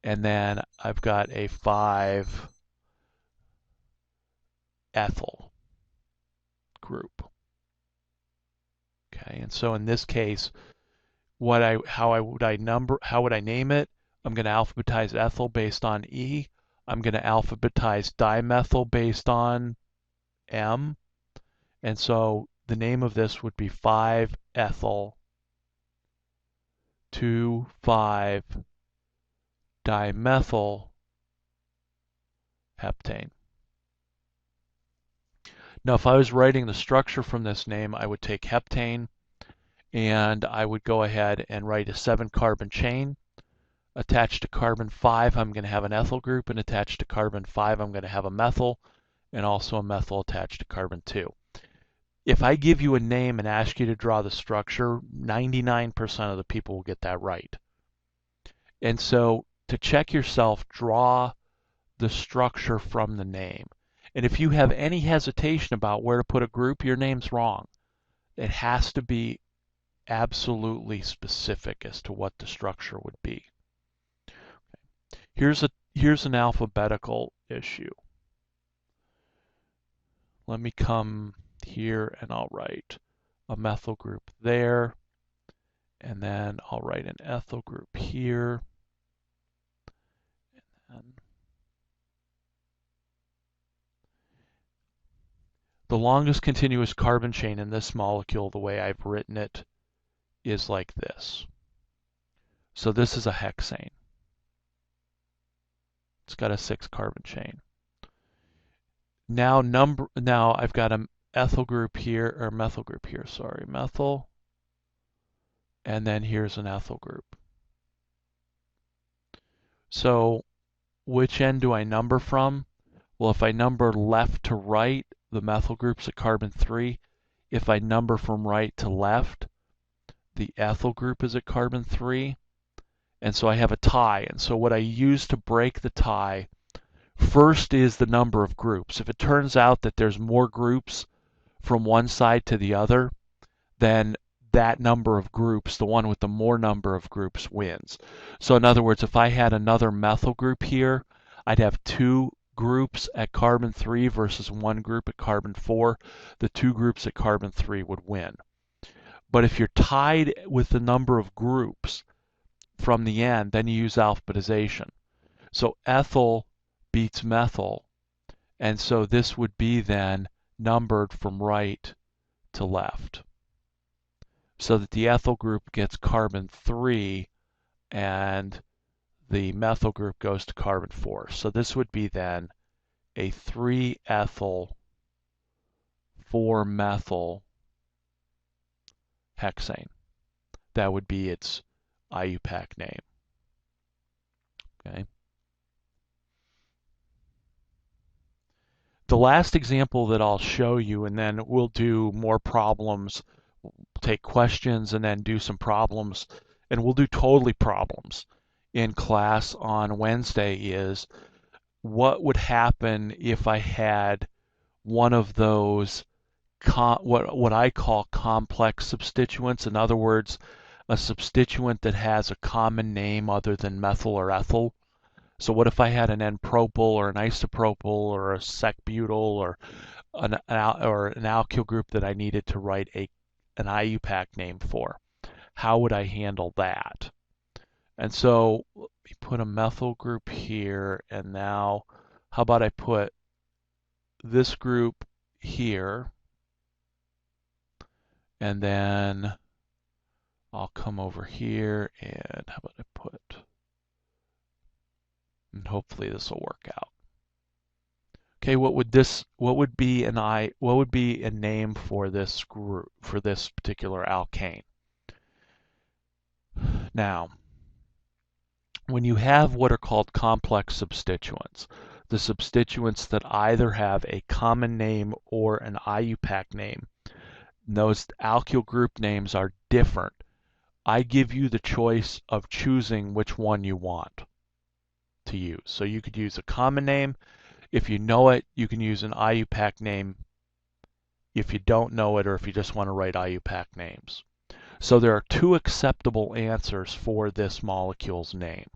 and then I've got a 5 ethyl group. Okay, and so in this case, how would I name it? I'm going to alphabetize ethyl based on E. I'm going to alphabetize dimethyl based on M. And so the name of this would be 5-ethyl 2,5-dimethyl heptane. Now, if I was writing the structure from this name, I would take heptane and I would go ahead and write a 7-carbon chain. Attached to carbon 5, I'm going to have an ethyl group, and attached to carbon 5, I'm going to have a methyl, and also a methyl attached to carbon 2. If I give you a name and ask you to draw the structure, 99% of the people will get that right. And so to check yourself, draw the structure from the name. And if you have any hesitation about where to put a group, your name's wrong. It has to be absolutely specific as to what the structure would be. Here's an alphabetical issue. Let me come here and I'll write a methyl group there, and then I'll write an ethyl group here, and the longest continuous carbon chain in this molecule, the way I've written it, is like this. So this is a hexane. It's got a 6-carbon chain. Now I've got an ethyl group here, or methyl group here, sorry, methyl, and then here's an ethyl group. So which end do I number from? Well, if I number left to right, the methyl group's at carbon 3. If I number from right to left, the ethyl group is at carbon 3. And so I have a tie. And so what I use to break the tie, first is the number of groups. If it turns out that there's more groups from one side to the other, then that number of groups, the one with the more number of groups, wins. So in other words, if I had another methyl group here, I'd have 2 groups at carbon 3 versus 1 group at carbon 4. The 2 groups at carbon 3 would win. But if you're tied with the number of groups from the end, then you use alphabetization. So ethyl beats methyl, and so this would be then numbered from right to left, so that the ethyl group gets carbon 3 and the methyl group goes to carbon 4. So this would be then a 3-ethyl 4-methyl hexane. that would be its IUPAC name. Okay. The last example that I'll show you, and then we'll do more problems, take questions, and then do some problems, and we'll do totally problems in class on Wednesday, is what would happen if I had one of those what I call complex substituents. In other words, a substituent that has a common name other than methyl or ethyl. So what if I had an N-propyl or an isopropyl or a sec-butyl or an alkyl group that I needed to write an IUPAC name for? How would I handle that? And so let me put a methyl group here, and now how about I put this group here, and then I'll come over here, and how about I put, and hopefully this will work out. Okay, what would be a name for this group, for this particular alkane? Now, when you have what are called complex substituents, the substituents that either have a common name or an IUPAC name, those alkyl group names are different. I give you the choice of choosing which one you want to use. So you could use a common name. If you know it, you can use an IUPAC name. If you don't know it, or if you just want to write IUPAC names. So there are two acceptable answers for this molecule's name.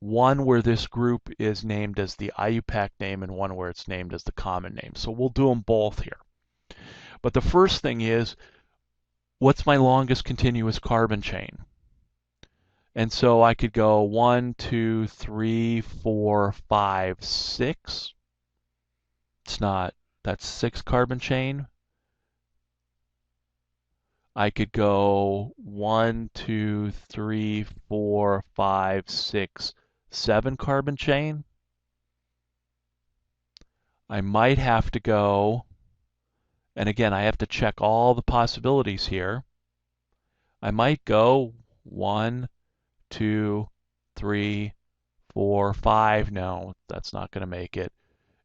One where this group is named as the IUPAC name, and one where it's named as the common name. So we'll do them both here. But the first thing is, what's my longest continuous carbon chain? And so I could go 1, 2, 3, 4, 5, 6. It's not, that's 6 carbon chain. I could go 1, 2, 3, 4, 5, 6, 7 carbon chain. I might have to go, and again, I have to check all the possibilities here. I might go 1, 2, 3, 4, 5. No, that's not going to make it.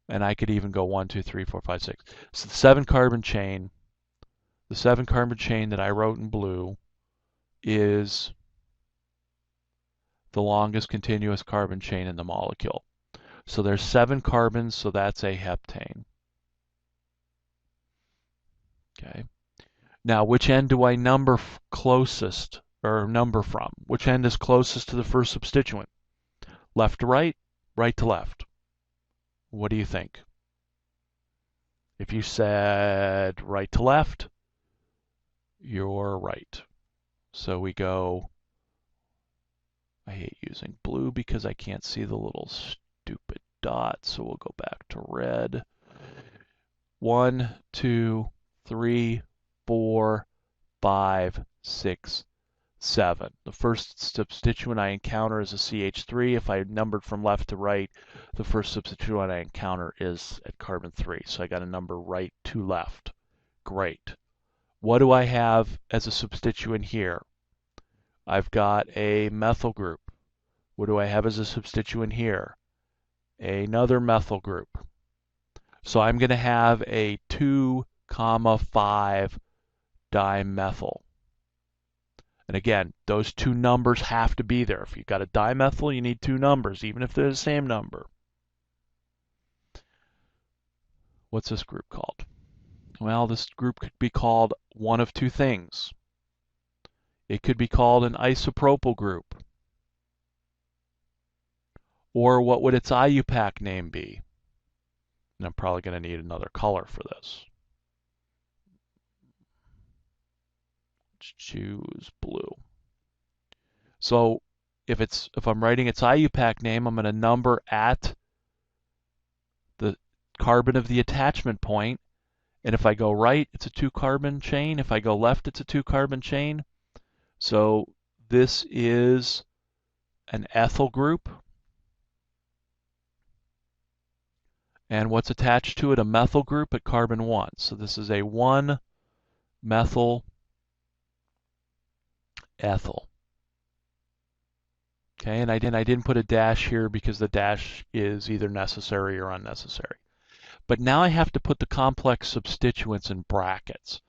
And I could even go 1, 2, 3, 4, 5, 6. So the 7 carbon chain that I wrote in blue is the longest continuous carbon chain in the molecule. So there's 7 carbons, so that's a heptane. Okay. Now, which end do I number closest, or number from? Which end is closest to the first substituent? Left to right, right to left. What do you think? If you said right to left, you're right. So we go, I hate using blue because I can't see the little stupid dot, so we'll go back to red. 1, 2, 3, 4, 5, 6, 7. The first substituent I encounter is a CH3. If I numbered from left to right, the first substituent I encounter is at carbon 3. So I got a number right to left. Great. What do I have as a substituent here? I've got a methyl group. What do I have as a substituent here? Another methyl group. So I'm going to have a 2, 5 dimethyl. And again, those two numbers have to be there. If you've got a dimethyl, you need two numbers, even if they're the same number. What's this group called? Well, this group could be called one of two things. It could be called an isopropyl group. Or what would its IUPAC name be? And I'm probably going to need another color for this. Let's choose blue. So if I'm writing its IUPAC name, I'm going to number at the carbon of the attachment point. And if I go right, it's a 2 carbon chain. If I go left, it's a 2 carbon chain. So this is an ethyl group. And what's attached to it? A methyl group at carbon 1. So this is a 1 methyl ethyl. Okay, and I didn't put a dash here because the dash is either necessary or unnecessary. But now I have to put the complex substituents in brackets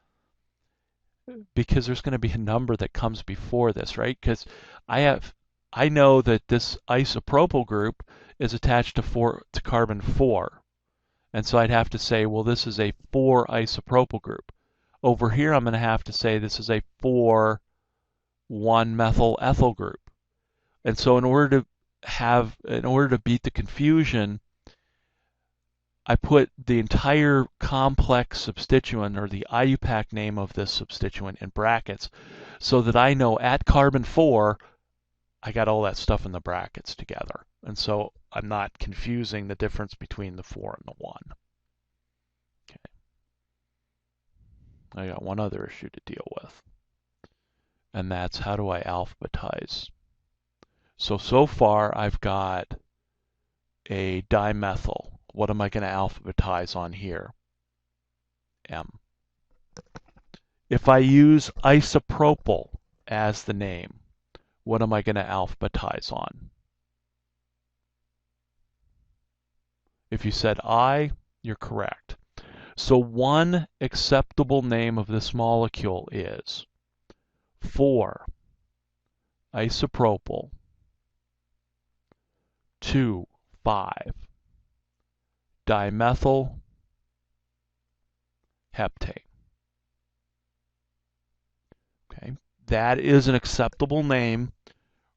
because there's going to be a number that comes before this, right? Because I know that this isopropyl group is attached to carbon 4. And so I'd have to say, well, this is a 4 isopropyl group. Over here, I'm going to have to say this is a 4 1-methyl ethyl group. And so in order to beat the confusion, I put the entire complex substituent or the IUPAC name of this substituent in brackets so that I know at carbon 4, I got all that stuff in the brackets together. And so I'm not confusing the difference between the 4 and the 1. Okay. I got one other issue to deal with, and that's how do I alphabetize? So far I've got a dimethyl. What am I going to alphabetize on here? M. If I use isopropyl as the name, what am I going to alphabetize on? If you said I, you're correct. So one acceptable name of this molecule is 4 isopropyl 2 5 dimethyl heptane. Okay, that is an acceptable name,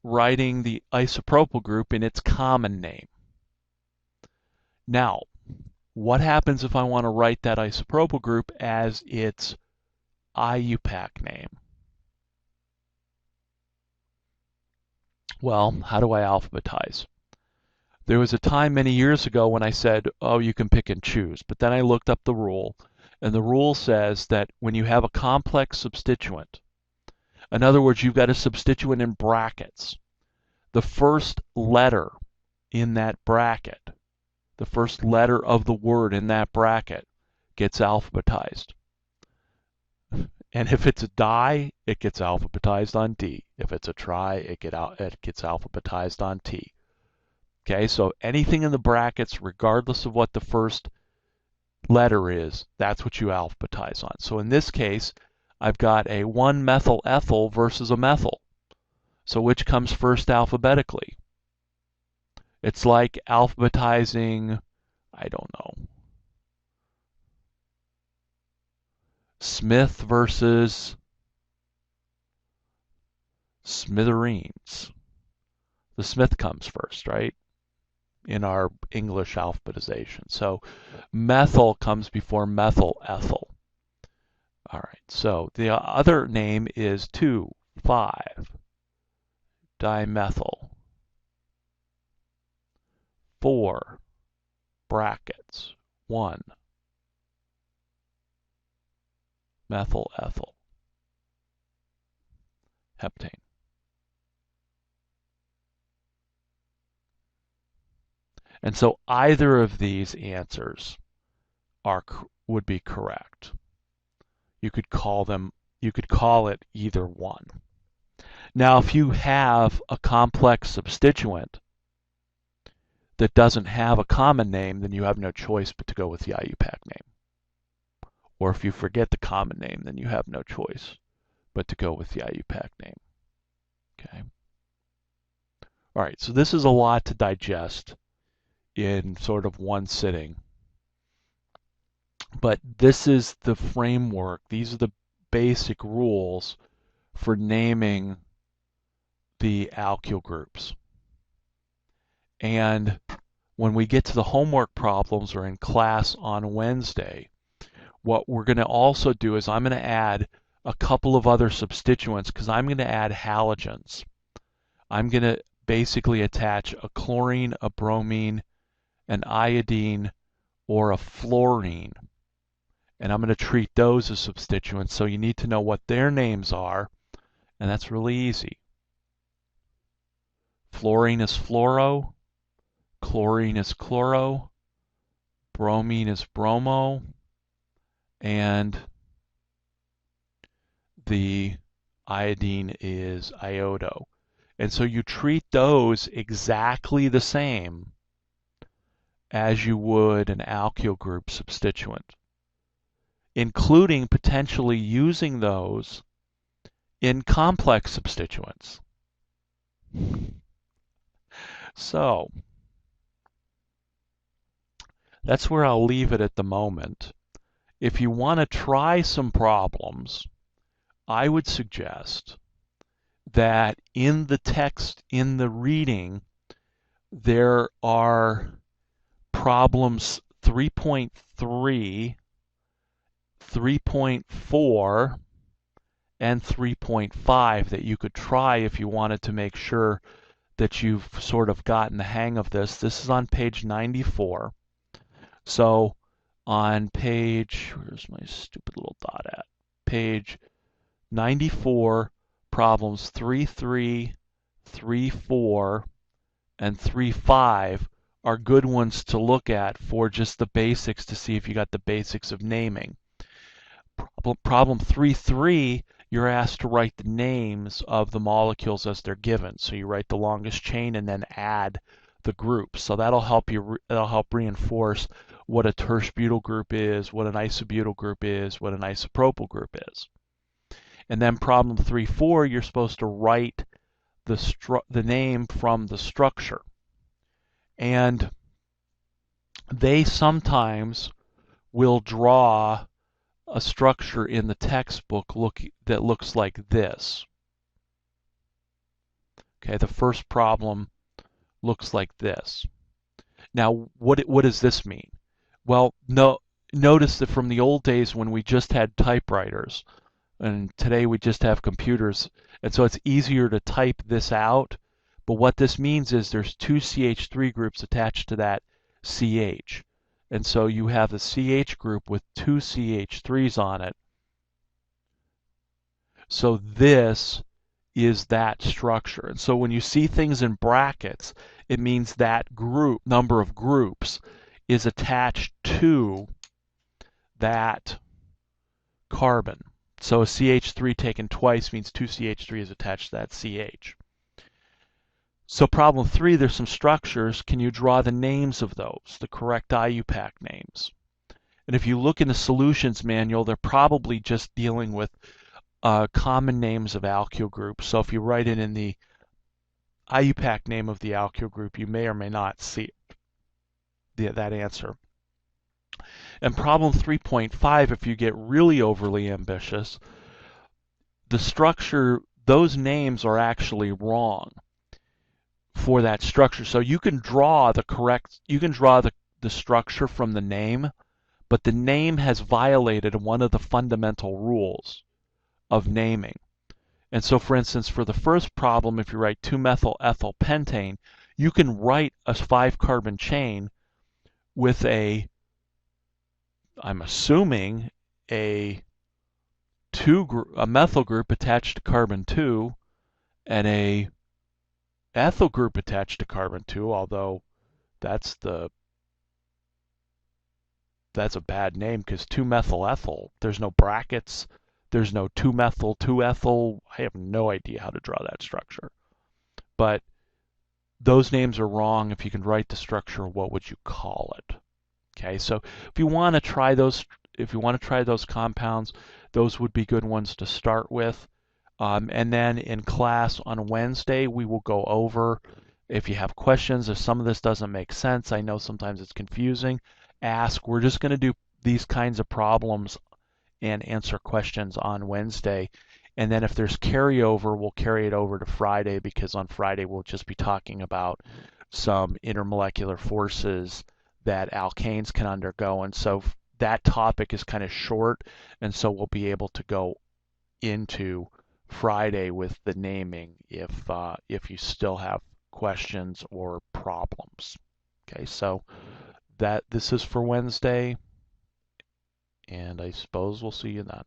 writing the isopropyl group in its common name. Now, what happens if I want to write that isopropyl group as its IUPAC name? Well, how do I alphabetize? There was a time many years ago when I said, oh, you can pick and choose. But then I looked up the rule, and the rule says that when you have a complex substituent, in other words, you've got a substituent in brackets, the first letter in that bracket, the first letter of the word in that bracket gets alphabetized. And if it's a di, it gets alphabetized on D. If it's a tri, it gets alphabetized on T. Okay, so anything in the brackets, regardless of what the first letter is, that's what you alphabetize on. So in this case, I've got a 1-methyl ethyl versus a methyl. So which comes first alphabetically? It's like alphabetizing, I don't know, Smith versus smithereens. The Smith comes first, right? In our English alphabetization. So methyl comes before methyl ethyl. All right, so the other name is 2 5 dimethyl 4 brackets 1 methyl ethyl heptane. And so either of these answers would be correct. You could call it either one. Now, if you have a complex substituent that doesn't have a common name, then you have no choice but to go with the IUPAC name. Or if you forget the common name, then you have no choice but to go with the IUPAC name. Okay. All right, so this is a lot to digest in sort of one sitting. But this is the framework. These are the basic rules for naming the alkyl groups. And when we get to the homework problems or in class on Wednesday, what we're going to also do is I'm going to add a couple of other substituents because I'm going to add halogens. I'm going to basically attach a chlorine, a bromine, an iodine, or a fluorine. And I'm going to treat those as substituents, so you need to know what their names are, and that's really easy. Fluorine is fluoro, chlorine is chloro, bromine is bromo, and the iodine is iodo. And so you treat those exactly the same as you would an alkyl group substituent, including potentially using those in complex substituents. So that's where I'll leave it at the moment. If you want to try some problems, I would suggest that in the text, in the reading, there are problems 3.3, 3.4, and 3.5 that you could try if you wanted to make sure that you've sort of gotten the hang of this. This is on page 94. So on page, where's my stupid little dot at? Page 94, problems 3.3, 3.4, and 3.5 are good ones to look at for just the basics to see if you got the basics of naming. Problem 3.3, you're asked to write the names of the molecules as they're given. So you write the longest chain and then add the groups. So that'll help reinforce what a terse butyl group is, what an isobutyl group is, what an isopropyl group is. And then problem 3.4, you're supposed to write the name from the structure. And they sometimes will draw a structure in the textbook that looks like this. Okay, the first problem looks like this. Now, what does this mean? Well, notice that from the old days when we just had typewriters, and today we just have computers, and so it's easier to type this out. But what this means is there's two CH3 groups attached to that CH. And so you have the CH group with two CH3s on it. So this is that structure. And so when you see things in brackets, it means that number of groups is attached to that carbon. So a CH3 taken twice means two CH3 is attached to that CH. So problem 3, there's some structures. Can you draw the names of those, the correct IUPAC names? And if you look in the solutions manual, they're probably just dealing with common names of alkyl groups. So if you write it in the IUPAC name of the alkyl group, you may or may not see that answer. And problem 3.5, if you get really overly ambitious, the structure, those names are actually wrong for that structure. So you can draw the structure from the name, but the name has violated one of the fundamental rules of naming. And so, for instance, for the first problem, if you write 2-methyl ethyl pentane, you can write a 5-carbon chain with I'm assuming a methyl group attached to carbon 2 and a ethyl group attached to carbon 2, although that's a bad name because 2-methyl ethyl, there's no brackets, there's no 2-methyl, 2-ethyl. I have no idea how to draw that structure. But those names are wrong. If you can write the structure, what would you call it? Okay, so if you want to try those compounds, those would be good ones to start with. And then in class on Wednesday, we will go over, if you have questions, if some of this doesn't make sense, I know sometimes it's confusing, ask. We're just going to do these kinds of problems and answer questions on Wednesday. And then if there's carryover, we'll carry it over to Friday, because on Friday we'll just be talking about some intermolecular forces that alkanes can undergo. And so that topic is kind of short, and so we'll be able to go into Friday with the naming if you still have questions or problems. Okay, so this is for Wednesday, and I suppose we'll see you then.